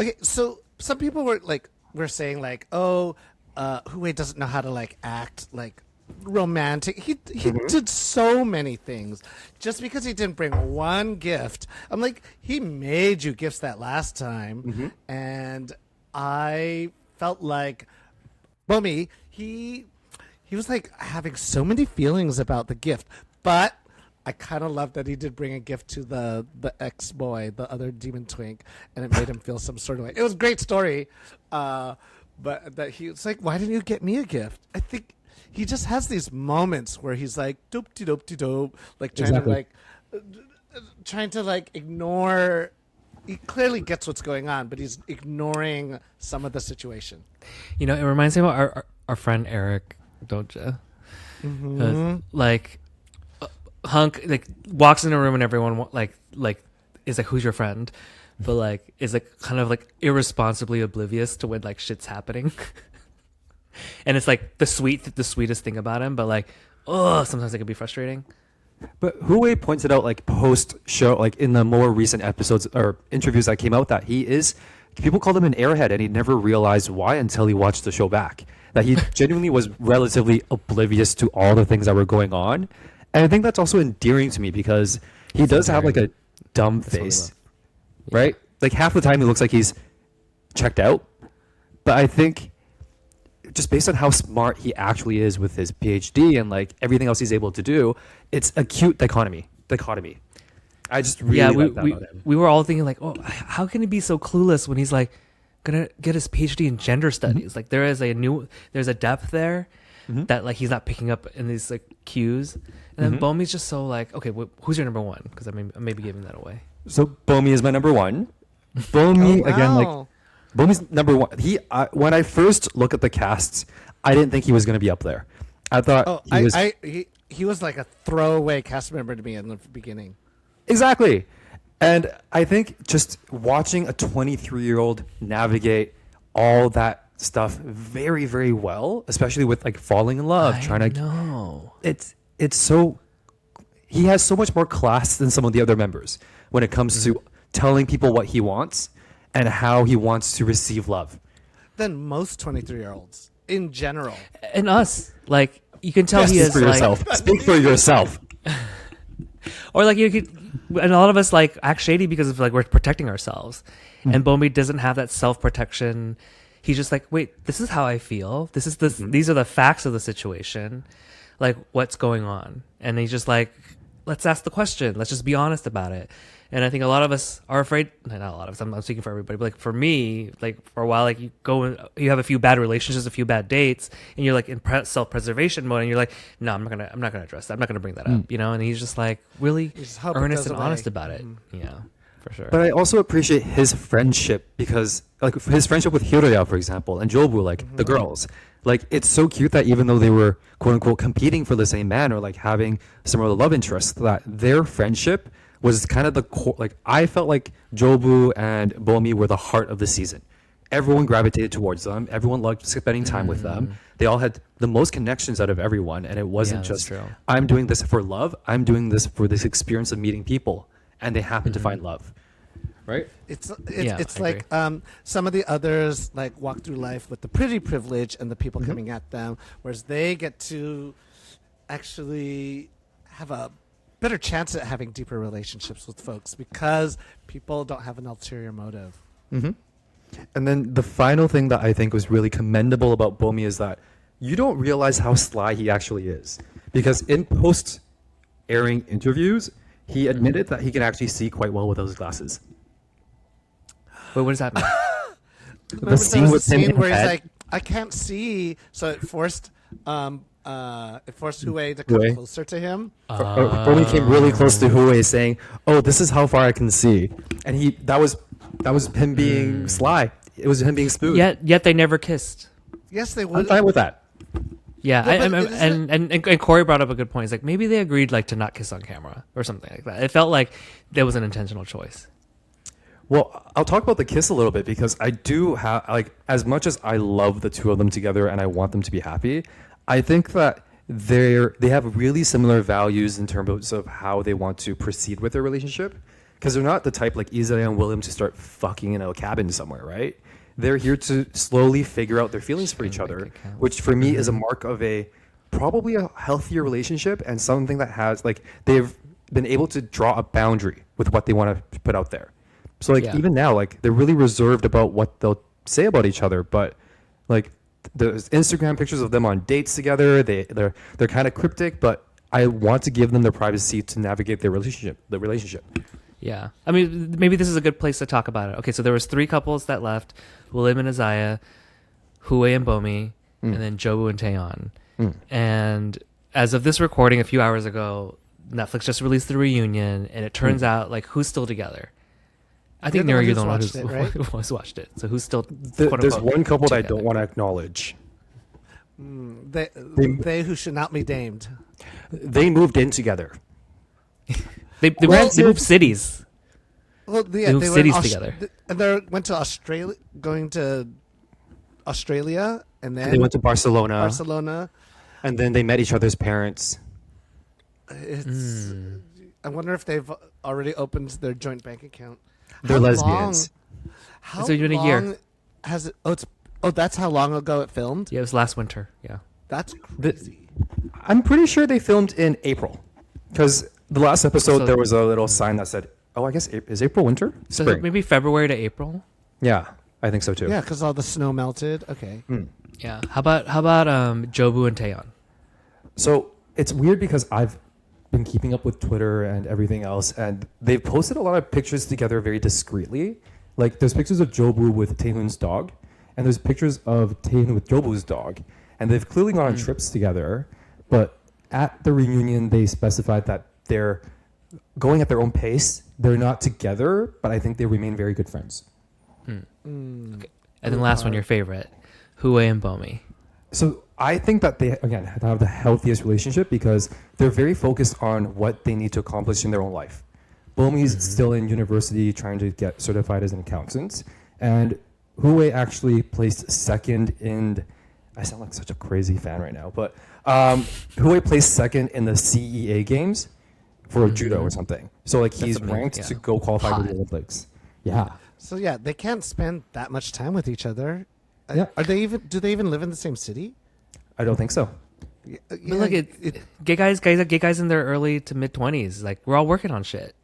Okay, so some people were saying like, oh, Hue doesn't know how to like act like romantic. He did so many things. Just because he didn't bring one gift, I'm like, he made you gifts that last time, and I felt like Bomi, he was like having so many feelings about the gift, but I kind of loved that he did bring a gift to the ex-boy, the other demon twink, and it made him feel some sort of way. It was a great story, but that he was like, why didn't you get me a gift? I think he just has these moments where he's like, dope-de-dope-de-dope, like trying to ignore. He clearly gets what's going on, but he's ignoring some of the situation. You know, it reminds me of our friend Eric Doja. Like, Hunk like walks in a room and everyone like is like, who's your friend? But like is like kind of like irresponsibly oblivious to when like shit's happening. And it's like the sweetest thing about him, but like, oh, sometimes it can be frustrating. But Hue pointed out, like, post-show, like, in the more recent episodes or interviews that came out, that people called him an airhead, and he never realized why until he watched the show back. That he genuinely was relatively oblivious to all the things that were going on. And I think that's also endearing to me because he does have, like, a dumb face, right? Like, half the time he looks like he's checked out. But I think just based on how smart he actually is with his PhD and like everything else he's able to do, it's a cute dichotomy. I just really like that about him. We were all thinking like, oh, how can he be so clueless when he's like gonna get his PhD in gender studies? Like there's a depth there that like he's not picking up in these like cues. And then Bomi's just so like, okay, who's your number 1? Because I may be giving that away. So Bomi is my number 1. Bomi again, like. Bomi's number 1. When I first look at the casts, I didn't think he was going to be up there. I thought he was like a throwaway cast member to me in the beginning. Exactly. And I think just watching a 23-year-old navigate all that stuff very, very well, especially with like falling in love, it's so, he has so much more class than some of the other members when it comes to telling people what he wants and how he wants to receive love. Than most 23-year-olds in general. And us, like you can tell he Speak is for like, yourself. Speak for yourself. or like you could, and a lot of us like act shady because of like we're protecting ourselves, and Bomi doesn't have that self-protection. He's just like, wait, this is how I feel. This is these are the facts of the situation. Like what's going on? And he's just like, let's ask the question. Let's just be honest about it. And I think a lot of us are afraid. Not a lot of us. I'm not speaking for everybody, but like for me, like for a while, like you have a few bad relationships, a few bad dates, and you're like in self-preservation mode, and you're like, no, I'm not gonna address that. I'm not gonna bring that up, you know. And he's just like really earnest and honest about it. Yeah, for sure. But I also appreciate his friendship because, like, his friendship with Hiroya, for example, and Jobu, like the girls. Like, it's so cute that even though they were quote unquote competing for the same man or like having similar love interests, that their friendship was kind of the core. Like, I felt like Jobu and Bomi were the heart of the season. Everyone gravitated towards them. Everyone loved spending time with them. They all had the most connections out of everyone. And it wasn't just, I'm doing this for love. I'm doing this for this experience of meeting people. And they happen to find love. Right? It's like some of the others like walk through life with the pretty privilege and the people coming at them, whereas they get to actually have a better chance at having deeper relationships with folks because people don't have an ulterior motive. And then the final thing that I think was really commendable about Bomi is that you don't realize how sly he actually is. Because in post airing interviews, he admitted that he can actually see quite well with those glasses. Wait, what does that mean? Remember scene there was with a scene him in where he's bed? like, I can't see, so it forced Hue to come Hue? closer to him. Bomi came really close to Hue, saying, "Oh, this is how far I can see," and that was him being sly. It was him being smooth. Yet they never kissed. Yes, they I'm would. fine with that. Yeah, Yeah, but and Corey brought up a good point. He's like, maybe they agreed like to not kiss on camera or something like that. It felt like there was an intentional choice. Well, I'll talk about the kiss a little bit because I do have, like, as much as I love the two of them together and I want them to be happy, I think that they have really similar values in terms of how they want to proceed with their relationship. Because they're not the type like Isaiah and William to start fucking in a cabin somewhere, right? They're here to slowly figure out their feelings for each other, which for me is a mark of probably a healthier relationship and something that has, like, they've been able to draw a boundary with what they want to put out there. So like even now, like they're really reserved about what they'll say about each other, but like there's Instagram pictures of them on dates together. They're kind of cryptic, but I want to give them the privacy to navigate their relationship. Yeah, I mean, maybe this is a good place to talk about it. Okay, so there was 3 couples that left: William and Isaiah, Hue and Bomi, and then Jobu and Taeyeon. And as of this recording, a few hours ago, Netflix just released the reunion, and it turns out like who's still together. I think Nuri, you're the one who's watched it. So who's still? There's one couple that I don't want to acknowledge. They who should not be named. They moved in together. They moved cities. Well, yeah, moved cities together. And they went to Australia, and then They went to Barcelona. And then they met each other's parents. I wonder if they've already opened their joint bank account. They're lesbians. How It's been a year. Has it? That's how long ago it filmed. Yeah, it was last winter. Yeah. That's crazy. I'm pretty sure they filmed in April, because the last episode there was a little sign that said, "Oh, I guess is April winter? So Spring." maybe February to April. Yeah, I think so too. Yeah, because all the snow melted. Okay. Yeah. How about Jobu and Taeyeon? So it's weird because I've been keeping up with Twitter and everything else, and they've posted a lot of pictures together very discreetly. Like there's pictures of Jobu with Taehoon's dog, and there's pictures of Taehoon with Jobu's dog, and they've clearly gone on trips together. But at the reunion, they specified that they're going at their own pace. They're not together, but I think they remain very good friends. Okay. And then last one, your favorite, Hue and Bomi. So I think that they, again, have the healthiest relationship because they're very focused on what they need to accomplish in their own life. Bomi's still in university trying to get certified as an accountant. And Hue actually placed second in, I sound like such a crazy fan right now, but Hue placed second in the CEA games for judo or something. So like he's ranked to go qualify for the Olympics. Yeah. So yeah, they can't spend that much time with each other. Yeah. Do they even live in the same city? I don't think so. But look, gay guys in their early to mid 20s. Like we're all working on shit.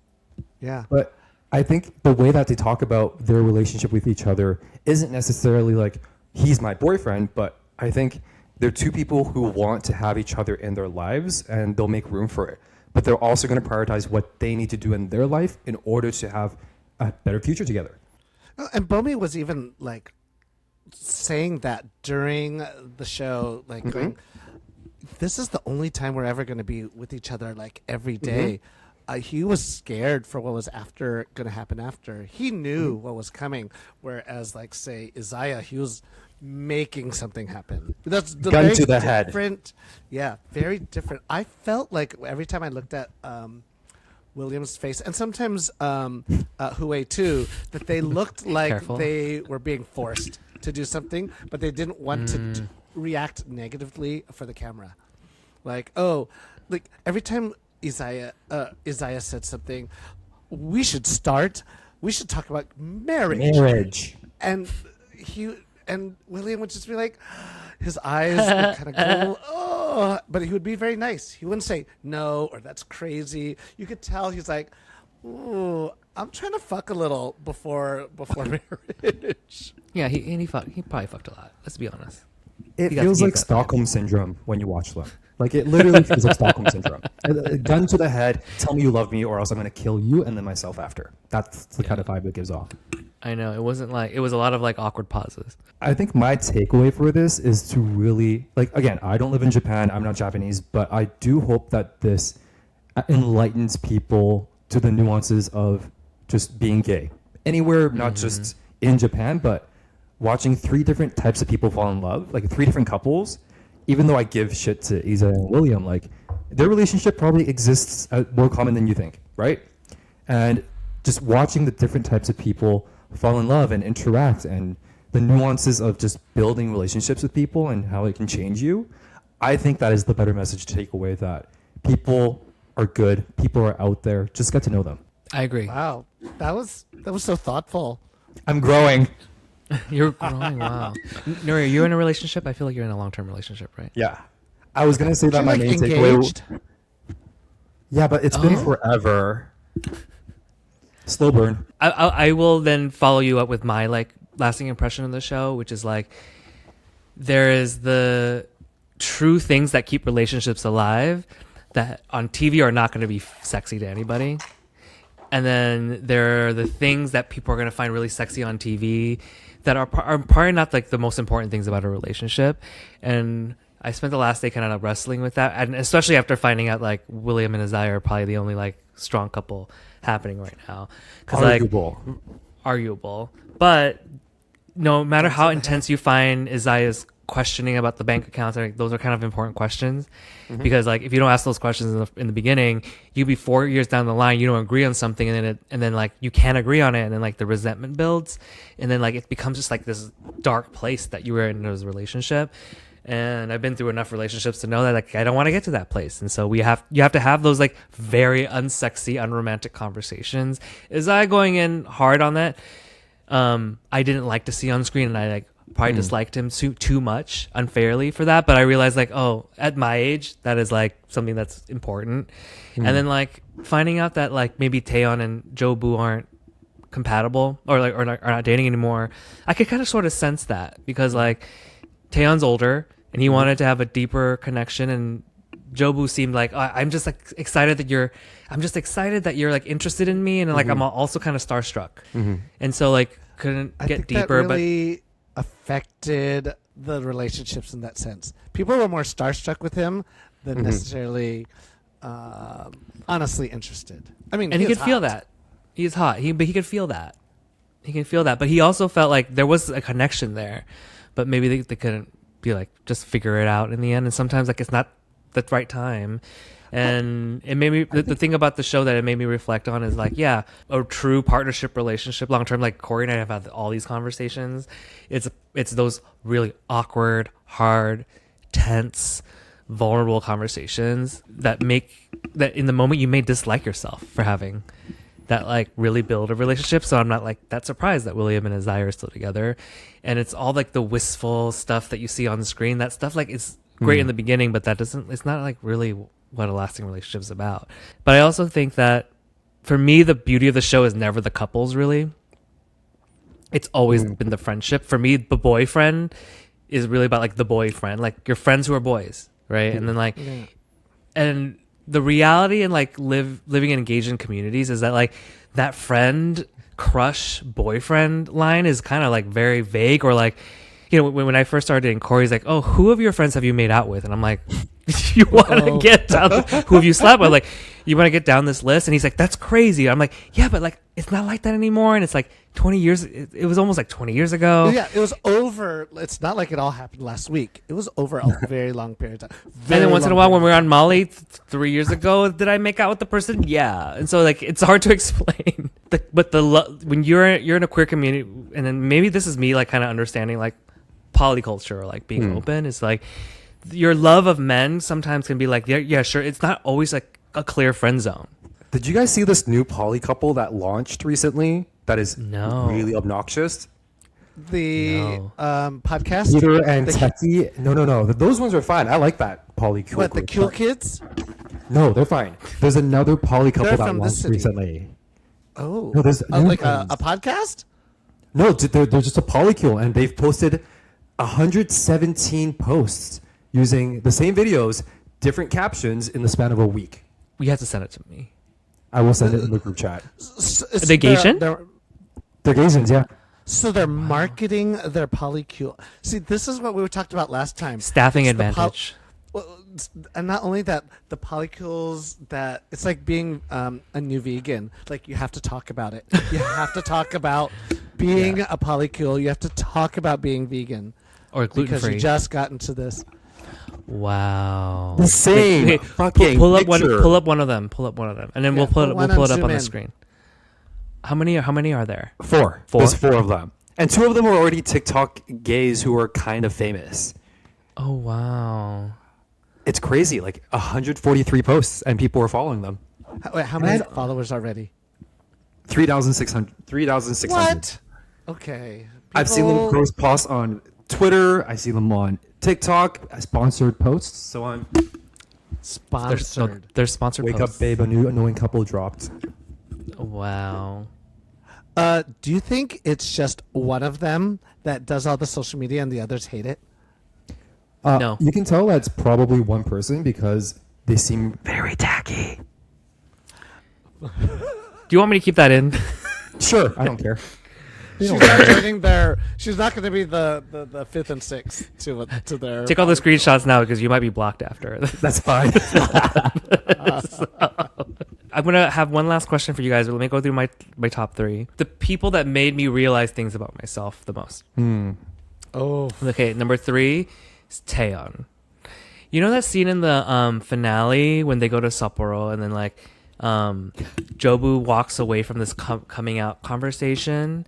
Yeah. But I think the way that they talk about their relationship with each other isn't necessarily like he's my boyfriend, but I think they're two people who want to have each other in their lives and they'll make room for it. But they're also going to prioritize what they need to do in their life in order to have a better future together. And Bomi was even like saying that during the show, like going, this is the only time we're ever going to be with each other like every day. He was scared for what was going to happen after. He knew what was coming, whereas like say Isaiah, he was making something happen. That's the Gun very to the different, head. Yeah, very different. I felt like every time I looked at William's face, and sometimes Hue too, that they looked like Careful. they were being forced to do something, but they didn't want to react negatively for the camera. Like, like every time Isaiah said something, we should talk about marriage. And William would just be like, his eyes would kind of go, oh, but he would be very nice. He wouldn't say no or that's crazy. You could tell he's like, ooh, I'm trying to fuck a little before marriage. Yeah, he probably fucked a lot. Let's be honest. It He got- feels he like got- Stockholm syndrome when you watch them. Like it literally feels like Stockholm syndrome. A gun to the head, tell me you love me, or else I'm gonna kill you and then myself after. That's the kind of vibe it gives off. I know it wasn't like it was a lot of like awkward pauses. I think my takeaway for this is to really like again, I don't live in Japan, I'm not Japanese, but I do hope that this enlightens people to the nuances of just being gay. Anywhere, not just in Japan, but watching 3 different types of people fall in love, like 3 different couples, even though I give shit to Isa and William, like their relationship probably exists more common than you think, right? And just watching the different types of people fall in love and interact and the nuances of just building relationships with people and how it can change you, I think that is the better message to take away, that people are good, people are out there, just get to know them. I agree. Wow, that was so thoughtful. I'm growing. You're growing. Wow. Nuri, you're in a relationship? I feel like you're in a long-term relationship, right? Yeah. I was going to say that You're, my like, main engaged? takeaway. Yeah, but it's been forever. Slow burn. I will then follow you up with my like lasting impression of the show, which is like there is the true things that keep relationships alive that on TV are not going to be sexy to anybody. And then there are the things that people are going to find really sexy on TV that are probably not like the most important things about a relationship. And I spent the last day kind of wrestling with that. And especially after finding out like William and Isaiah are probably the only like strong couple happening right now. Cause arguable. But no matter how intense you find Isaiah's questioning about the bank accounts, like, those are kind of important questions. Because like if you don't ask those questions in the beginning, you'd be 4 years down the line, you don't agree on something, and then like you can't agree on it, and then like the resentment builds, and then like it becomes just like this dark place that you were in this relationship. And I've been through enough relationships to know that like I don't want to get to that place, and so you have to have those like very unsexy, unromantic conversations. Is I going in hard on that? I didn't like to see on screen, and I like probably disliked him too much unfairly for that. But I realized like, oh, at my age, that is like something that's important. And then like finding out that like maybe Taeyeon and Jobu aren't compatible or like are not dating anymore, I could kind of sort of sense that, because like Taeyeon's older and he wanted to have a deeper connection, and Jobu seemed like, I'm just like excited that you're like interested in me, and like I'm also kind of starstruck, and so like couldn't I get think deeper. that really affected the relationships in that sense. People were more starstruck with him than necessarily honestly interested. I mean, And he could feel that. He's hot. But he could feel that. He can feel that. But he also felt like there was a connection there. But maybe they couldn't be like, just figure it out in the end. And sometimes like it's not the right time. And it made me, the thing about the show that it made me reflect on is like, yeah, a true partnership relationship, long term, like Corey and I have had all these conversations. It's those really awkward, hard, tense, vulnerable conversations that make that in the moment you may dislike yourself for having that, like really build a relationship. So I'm not like that surprised that William and Isaiah are still together. And it's all like the wistful stuff that you see on the screen. That stuff like is great in the beginning, but it's not like really what a lasting relationship is about. But I also think that for me, the beauty of the show is never the couples, really. It's always been the friendship. For me, the boyfriend is really about like the boyfriend, like your friends who are boys, right? And then like, and the reality in like living in Gaysian communities is that like that friend crush boyfriend line is kind of like very vague, or like, you know, when I first started dating Corey's like, oh, who of your friends have you made out with? And I'm like, you want to get down, who have you slept with? Like, you want to get down this list? And he's like, that's crazy. I'm like, yeah, but like, it's not like that anymore. And it's like 20 years, it was almost like 20 years ago. Yeah, it was over. It's not like it all happened last week. It was over a very long period of time. And then once in a while when we were on Molly 3 years ago, did I make out with the person? Yeah. And so like, it's hard to explain. When you're in a queer community, and then maybe this is me like kind of understanding like polyculture or like being open, is like your love of men sometimes can be like, yeah, sure. It's not always like a clear friend zone. Did you guys see this new poly couple that launched recently that is really obnoxious? The podcast? Peter and Techie? No. Those ones are fine. I like that poly couple. What, the Cool Kids? No, they're fine. There's another poly couple They're that from this launched city. recently. Oh. No, there's like a podcast? No, they're just a polycule, and they've posted 117 posts using the same videos, different captions in the span of a week. You have to send it to me. I will send it in the group chat. Are they Gaysian? They're Gaysians, yeah. So they're marketing their polycule. See, this is what we were talking about last time. Staffing It's the advantage. and not only that, the polycules that it's like being a new vegan. Like you have to talk about it. You have to talk about being a polycule. You have to talk about being vegan Or gluten because free. you just got into this. Wow. The same Okay, fucking pull up one. picture. Pull up one of them. Pull up one of them, and then Yeah, we'll pull pull one it up zoom on the in. screen. How many are there? 4. Four? There's 4 of them. And 2 of them are already TikTok gays who are kind of famous. Oh wow. It's crazy. Like 143 posts and people are following them. Wait, how many followers already? 3,600. 3,600. What? Okay. I've seen them People- post posts on Twitter. I see them on TikTok, sponsored posts. So on sponsored. There's sponsored Wake posts. Up Babe, a new annoying couple dropped. Wow. Do you think it's just one of them that does all the social media and the others hate it? No. You can tell that's probably one person because they seem very tacky. Do you want me to keep that in? Sure, I don't care. She's not joining their. She's not going to be the fifth and sixth to their. Take all the screenshots now because you might be blocked after. That's fine. I'm gonna have one last question for you guys. Let me go through my top 3. The people that made me realize things about myself the most. Oh, Okay, number 3 is Taeyeon. You know that scene in the finale when they go to Sapporo and then like Jobu walks away from this coming out conversation,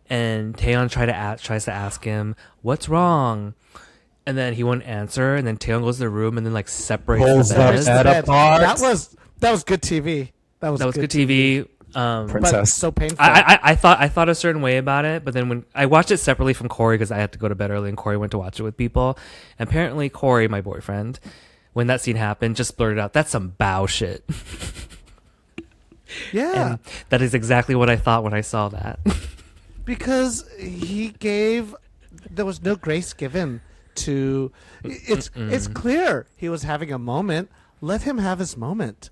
and Taeyeon tries to ask him what's wrong, and then he won't answer, and then Taeyeon goes to the room and then like separates Pulls the that beds. bed apart. that was good TV. That was Good TV. But Princess. so painful. I thought a certain way about it, but then when I watched it separately from Corey because I had to go to bed early and Corey went to watch it with people, and apparently Corey, my boyfriend, when that scene happened, just blurted out, "That's some Bao shit." Yeah, And that is exactly what I thought when I saw that. because there was no grace given to. It's clear he was having a moment. Let him have his moment.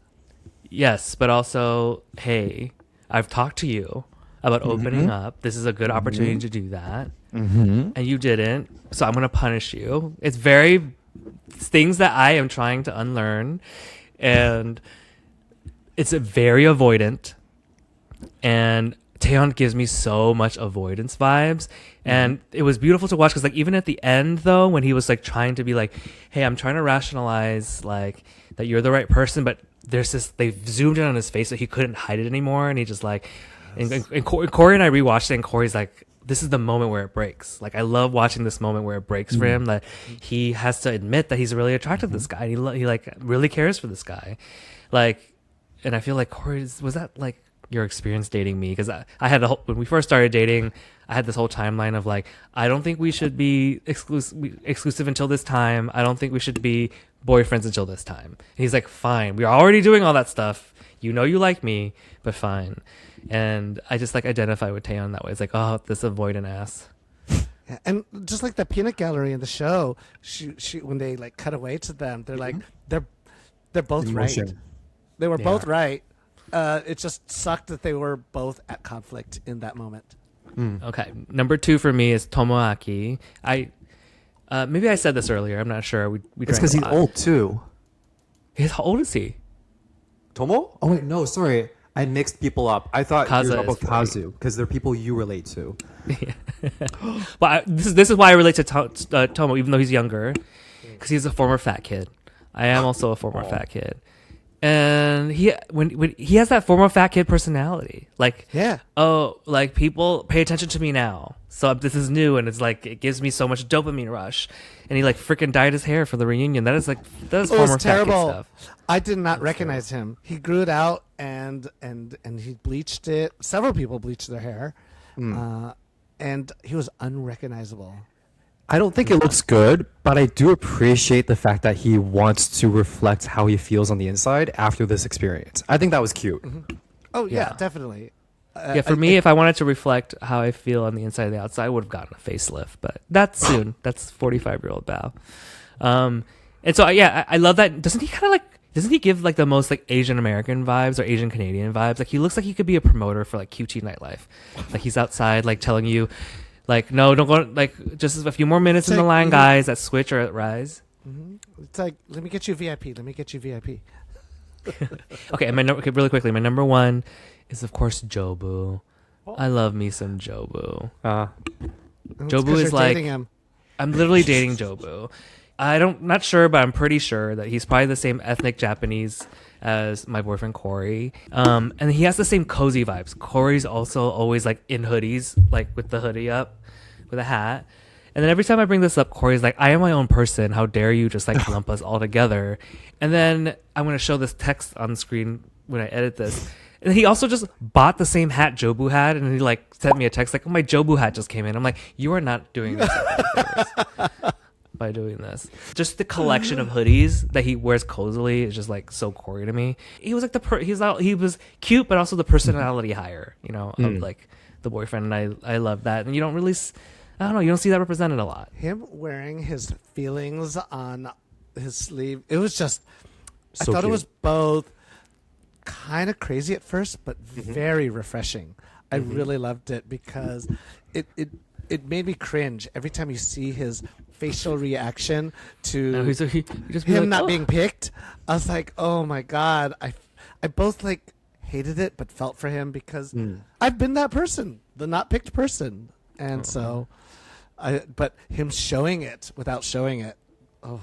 Yes, but also, hey, I've talked to you about opening up. This is a good opportunity to do that. And you didn't. So I'm going to punish you. It's things that I am trying to unlearn. And it's very avoidant. And Taeyeon gives me so much avoidance vibes. And it was beautiful to watch because like even at the end though, when he was like trying to be like, hey, I'm trying to rationalize like that you're the right person, but there's this, they zoomed in on his face so he couldn't hide it anymore. And he just like, and Corey and I rewatched it, and Corey's like, this is the moment where it breaks. Like I love watching this moment where it breaks for him, that he has to admit that he's really attracted to this guy. And he like really cares for this guy. Like, and I feel like Corey, was that like your experience dating me? Because I had when we first started dating, I had this whole timeline of like, I don't think we should be exclusive until this time. I don't think we should be boyfriends until this time. And he's like, fine, we're already doing all that stuff. You know you like me, but fine. And I just like identify with Taeyeon that way. It's like, oh, this avoidant ass. Yeah, and just like the peanut gallery in the show, she when they like cut away to them, they're like they're both right. Emotion. They were Yeah. both right. It just sucked that they were both at conflict in that moment. Okay, number 2 for me is Tomoaki. Maybe I said this earlier. I'm not sure. We It's drank because a he's lot. old too. How old is he? Tomo? Oh wait, no, sorry. I mixed people up. I thought you Kaza were talking is about Kazu because they're people you relate to. Well, this is why I relate to Tomo, even though he's younger, because he's a former fat kid. I am also a former fat kid, and when he has that former fat kid personality, like Yeah. oh, like people pay attention to me now, so this is new, and it's like it gives me so much dopamine rush, and he like freaking dyed his hair for the reunion. That is It former was fat kid terrible. stuff. I did not recognize him. He grew it out and he bleached it. Several people bleached their hair, and he was unrecognizable. I don't think it looks good, but I do appreciate the fact that he wants to reflect how he feels on the inside after this experience. I think that was cute. Oh yeah, Yeah. definitely. Yeah, for me, if I wanted to reflect how I feel on the inside and the outside, I would have gotten a facelift, but that's soon. That's 45-year-old Bao. And so yeah, I love that. Doesn't he give like the most like Asian American vibes or Asian Canadian vibes? Like he looks like he could be a promoter for like QT nightlife. Like he's outside like telling you like, no, don't go, like just a few more minutes in the line, guys, at Switch or at Rize. It's like, let me get you VIP. Okay, and okay, really quickly, my number one is of course Jobu. I love me some Jobu. Jobu is like, I'm literally dating Jobu. Not sure, but I'm pretty sure that he's probably the same ethnic Japanese as my boyfriend Corey. And he has the same cozy vibes. Corey's also always like in hoodies, like with the hoodie up, with a hat. And then every time I bring this up, Corey's like, I am my own person. How dare you just like lump us all together? And then I'm going to show this text on screen when I edit this. And he also just bought the same hat Jobu had, and he like sent me a text like, oh, my Jobu hat just came in. I'm like, you are not doing this by doing this. Just the collection of hoodies that he wears cozily is just like so Corey to me. He was like he was cute, but also the personality higher, you know, of like the boyfriend. And I love that. And you don't really, I don't know, you don't see that represented a lot. Him wearing his feelings on his sleeve, it was just, So I thought cute. it was both kind of crazy at first, but very refreshing. I really loved it because it made me cringe every time you see his facial reaction to He just be him like, not "Oh." being picked. I was like, oh my God. I both like hated it, but felt for him because I've been that person, the not picked person. And so but him showing it without showing it. Oh.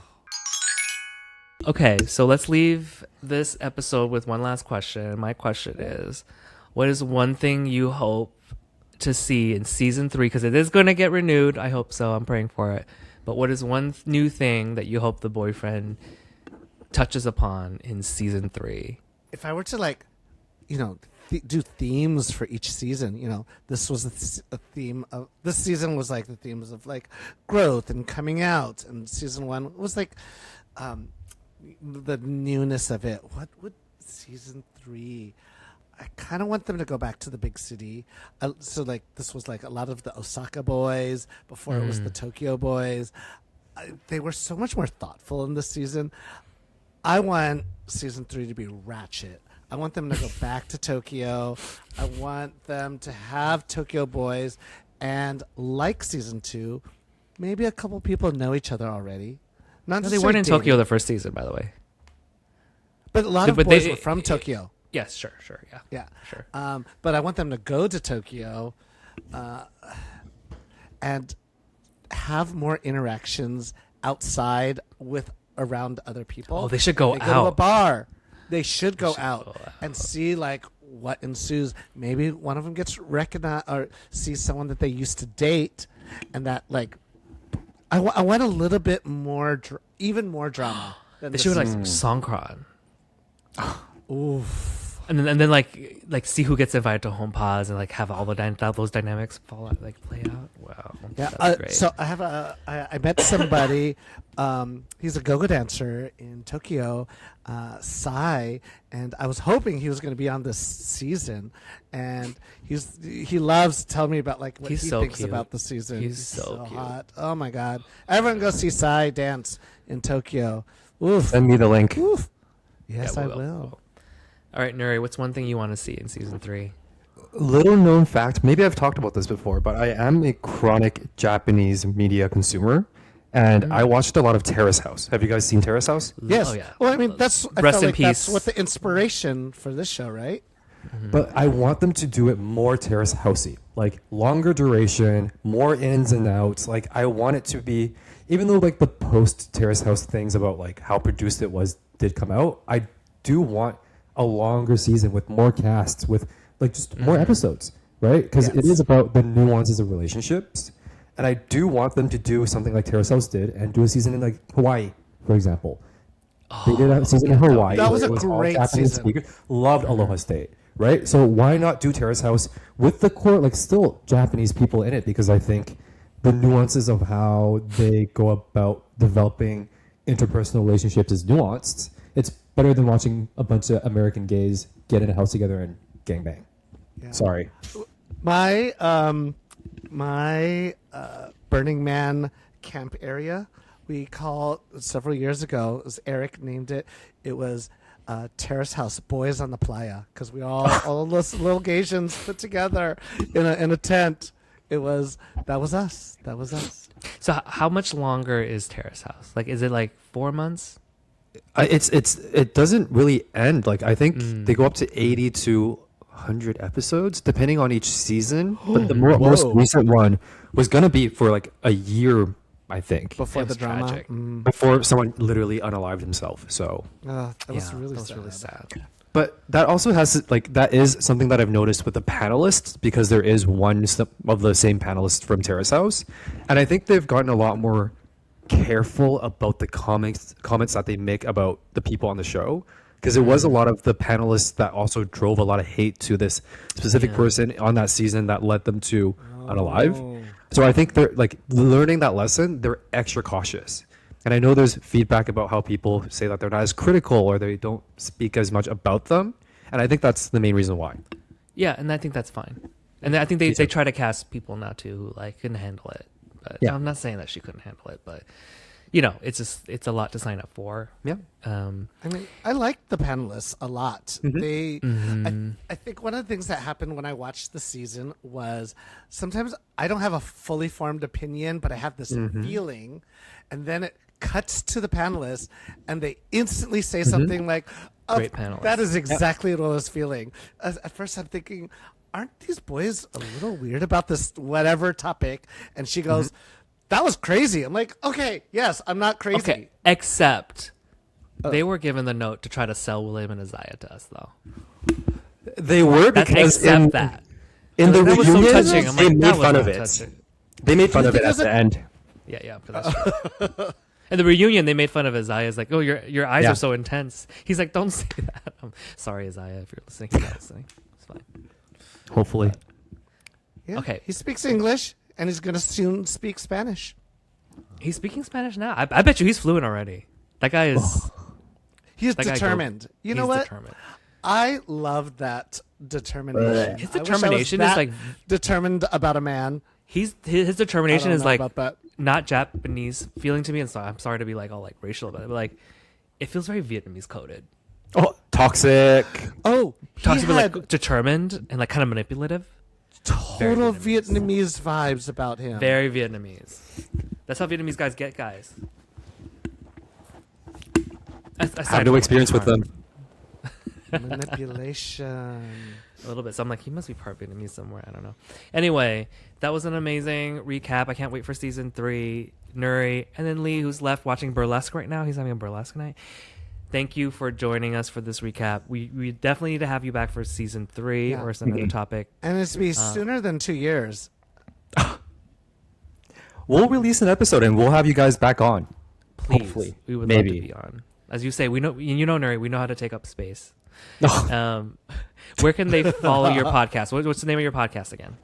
Okay, so let's leave this episode with one last question. My question is, what is one thing you hope to see in season 3? Because it is going to get renewed. I hope so. I'm praying for it. But what is one new thing that you hope the boyfriend touches upon in season 3? If I were to like, you know, do themes for each season, you know, this was a theme of this season was like the themes of like growth and coming out, and season 1 was like the newness of it. What would season 3? I kind of want them to go back to the big city. So like this was like a lot of the Osaka boys before it was the Tokyo boys. They were so much more thoughtful in this season. I want season 3 to be ratchet. I want them to go back to Tokyo. I want them to have Tokyo boys, and like season 2, maybe a couple people know each other already. Not No, they weren't in Tokyo the first season, by the way. but a lot of But boys were from Tokyo. Yes, sure, yeah. Yeah, Sure. But I want them to go to Tokyo, and have more interactions outside with around other people. Oh, they should go Go to a out. bar. They should go out and see like what ensues. Maybe one of them gets recognized or sees someone that they used to date, and that like I want a little bit more, even more drama. Than They this should like season. Songkran. Oof. And then like see who gets invited to home pause and like have all those dynamics fall out, like play out. Wow. Yeah. That's great. So I met somebody. He's a go-go dancer in Tokyo, Sai, and I was hoping he was going to be on this season. And he loves telling me about like what He's he so thinks cute. about the season. He's so cute. hot. Oh my God! Everyone go see Sai dance in Tokyo. Oof. Send me the link. Oof. Yes, Yeah, I we will. All right, Nuri, what's one thing you want to see in season 3? Little known fact, maybe I've talked about this before, but I am a chronic Japanese media consumer, and I watched a lot of Terrace House. Have you guys seen Terrace House? Yes. Oh, yeah. Well, I mean, that's I Rest felt in like that's peace. what the inspiration for this show, right? But I want them to do it more Terrace Housey, like longer duration, more ins and outs. Like I want it to be, even though like the post Terrace House things about like how produced it was did come out, I do want a longer season with more casts, with like just more episodes, right? Because it is about the nuances of relationships, and I do want them to do something like Terrace House did and do a season in like Hawaii, for example. They did a season in Hawaii. That was where a it all great Japanese season. speakers. Loved Aloha State, right? So why not do Terrace House with the core, like still Japanese people in it? Because I think the nuances of how they go about developing interpersonal relationships is nuanced. It's better than watching a bunch of American gays get in a house together and gangbang. Yeah. Sorry. My Burning Man camp area we call several years ago, as Eric named it, it was Terrace House, Boys on the Playa, because we all those little Gaysians put together in a tent. That was us. So how much longer is Terrace House? Like, is it like 4 months? It doesn't really end. Like I think they go up to 80 to 100 episodes depending on each season. But the most recent one was gonna be for like a year, I think, Before the Seems drama. tragic. before someone literally unalived himself. So, That was Yeah, really that was sad. really sad. but that also has like that is something that I've noticed with the panelists because there is one of the same panelists from Terrace House, and I think they've gotten a lot more careful about the comments that they make about the people on the show because it was a lot of the panelists that also drove a lot of hate to this specific person on that season that led them to unalive. So I think they're like learning that lesson, they're extra cautious. And I know there's feedback about how people say that they're not as critical or they don't speak as much about them, and I think that's the main reason why. Yeah, and I think that's fine. And I think they try to cast people now too who like couldn't handle it. But Yeah. I'm not saying that she couldn't handle it, but you know, it's a lot to sign up for. Yeah. I mean, I liked the panelists a lot. They, I think one of the things that happened when I watched the season was sometimes I don't have a fully formed opinion, but I have this feeling, and then it cuts to the panelists, and they instantly say something like, Great panelists. That is exactly what I was feeling. At first, I'm thinking, aren't these boys a little weird about this whatever topic? And she goes, that was crazy. I'm like, okay, yes, I'm not crazy. Okay, except they were given the note to try to sell William and Isaiah to us, though. They were That's because except that. in the That was so reunion, touching. I'm they like, made that was fun not of it. touching. They made fun of it at Because the end. Yeah, but that's true. In the reunion, they made fun of Isaiah's like, oh, your eyes Yeah. are so intense. He's like, don't say that. I'm sorry, Isaiah, if you're listening. He's not listening. It's fine. Hopefully. Yeah, Okay. he speaks English, and he's going to soon speak Spanish. He's speaking Spanish now. I bet you he's fluent already. That guy is. He's That guy determined. You know he's what? Determined. I love that determination. His I wish I was determination is that like determined about a man. his I determination don't is know like about that. not Japanese feeling to me, and so I'm sorry to be like all like racial about it, but like it feels very Vietnamese coded. Oh, toxic. Oh, Talks he about had like determined and like kind of manipulative. total very Vietnamese vibes about him. Very Vietnamese. That's how Vietnamese guys get guys. I have no experience with them. Manipulation. A little bit. So I'm like, he must be part Vietnamese somewhere. I don't know. Anyway, that was an amazing recap. I can't wait for season 3. Nuri, and then Lee, who's left watching burlesque right now. He's having a burlesque night. Thank you for joining us for this recap. We definitely need to have you back for season 3 Yeah. or some other topic. And it's to be sooner than 2 years. We'll release an episode and we'll have you guys back on. Please, Hopefully. we would Maybe. love to be on. As you say, we know Nuri, we know how to take up space. Where can they follow your podcast? What's the name of your podcast again?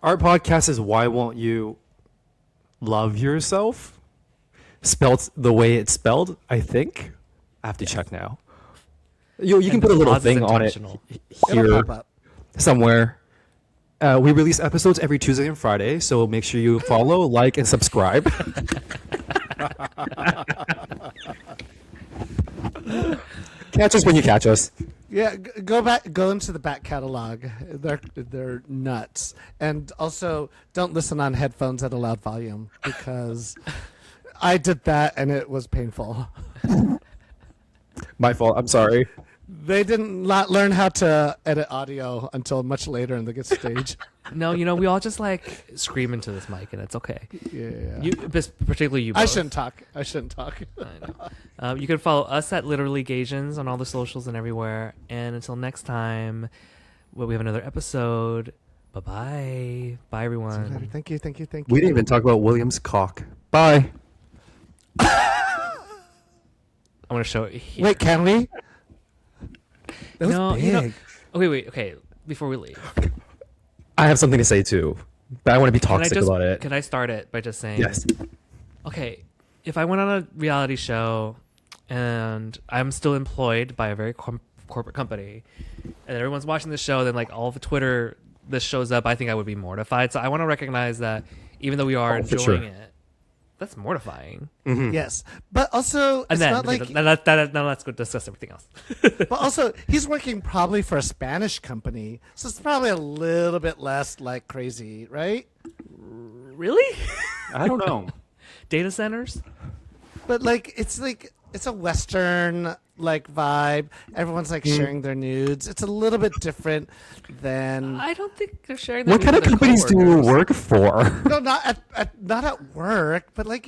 Our podcast is Why Won't You Love Yourself? Spelled the way it's spelled, I think. I have to check now. You can And put a the little pause is thing on it intentional. It'll here pop up. somewhere. We release episodes every Tuesday and Friday, so make sure you follow, like, and subscribe. Catch us when you catch us. Yeah, go into the back catalog. They're nuts. And also, don't listen on headphones at a loud volume because I did that and it was painful. My fault. I'm sorry. They didn't learn how to edit audio until much later in the stage. No, we all just like scream into this mic, and it's okay. Yeah. Particularly you. I Both. shouldn't talk. I know. You can follow us at Literally Gaysians on all the socials and everywhere. And until next time, we have another episode. Bye-bye. Bye, everyone. Thank you. We didn't even talk about William's cock. Bye. I want to show it here. Wait, can we? That was No, big. Okay. Before we leave, I have something to say too, but I want to be toxic about it. Can I start it by just saying, Yes. okay, if I went on a reality show and I'm still employed by a very corporate company, and everyone's watching the show, then like all of Twitter, this shows up, I think I would be mortified. So I want to recognize that even though we are Oh, for enjoying sure. it, That's mortifying. Yes, but also And it's then not like. now let's go discuss everything else. But also, he's working probably for a Spanish company, so it's probably a little bit less like crazy, right? Really? I don't know. Data centers? But like it's a Western like vibe. Everyone's like sharing their nudes. It's a little bit different than I don't think they're sharing that. What kind of with their companies do you coworkers. work for? no, not at work, but like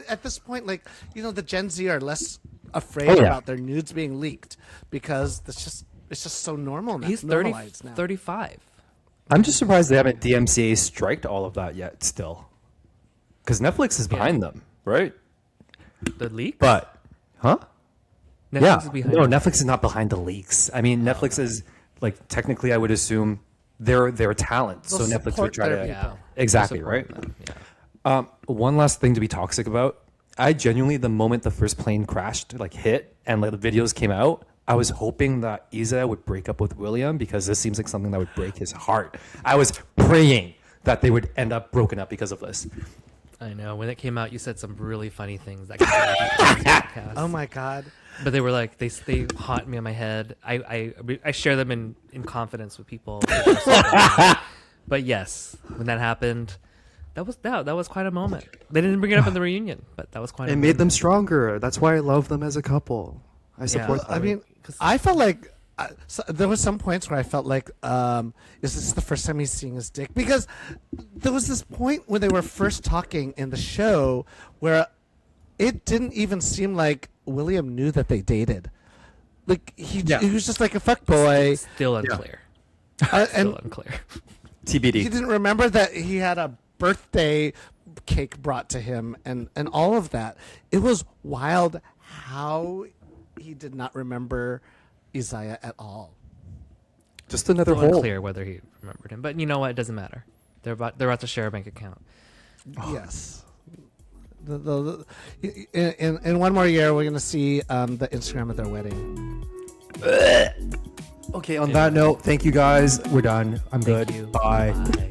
at this point, like the Gen Z are less afraid Oh, yeah. about their nudes being leaked because it's just so normal now. He's 30, normalized now. 35. I'm just surprised they haven't DMCA striked all of that yet still. Because Netflix is behind them, right? The leak? But, huh? Netflix Yeah. is behind No, it. Netflix is not behind the leaks. I mean, Netflix is, like, technically, I would assume they're talent. So They'll Netflix would support try their to. people. Yeah. Exactly, They're right? supporting them, yeah. One last thing to be toxic about. I genuinely, the moment the first plane crashed, like hit, and like the videos came out, I was hoping that Isa would break up with William because this seems like something that would break his heart. I was praying that they would end up broken up because of this. I know. When it came out, you said some really funny things. That podcast. Oh my god. But they were like, they haunt me in my head. I share them in confidence with people. But yes, when that happened, that was quite a moment. They didn't bring it up in the reunion, but that was quite. It made them stronger. That's why I love them as a couple. I support them. I mean, I felt like there was some points where I felt like, is this the first time he's seeing his dick? Because there was this point when they were first talking in the show where it didn't even seem like William knew that they dated. Like he was just like a fuckboy. Still unclear. And Still unclear. TBD. he didn't remember that he had a birthday cake brought to him and all of that. It was wild how he did not remember Isaiah at all. Just another Still hole. unclear whether he remembered him, but you know what? It doesn't matter. They're about to share a bank account. Yes. In one more year, we're going to see the Instagram of their wedding. Okay, on that note, thank you guys. We're done. I'm Thank good. you. Bye. Bye.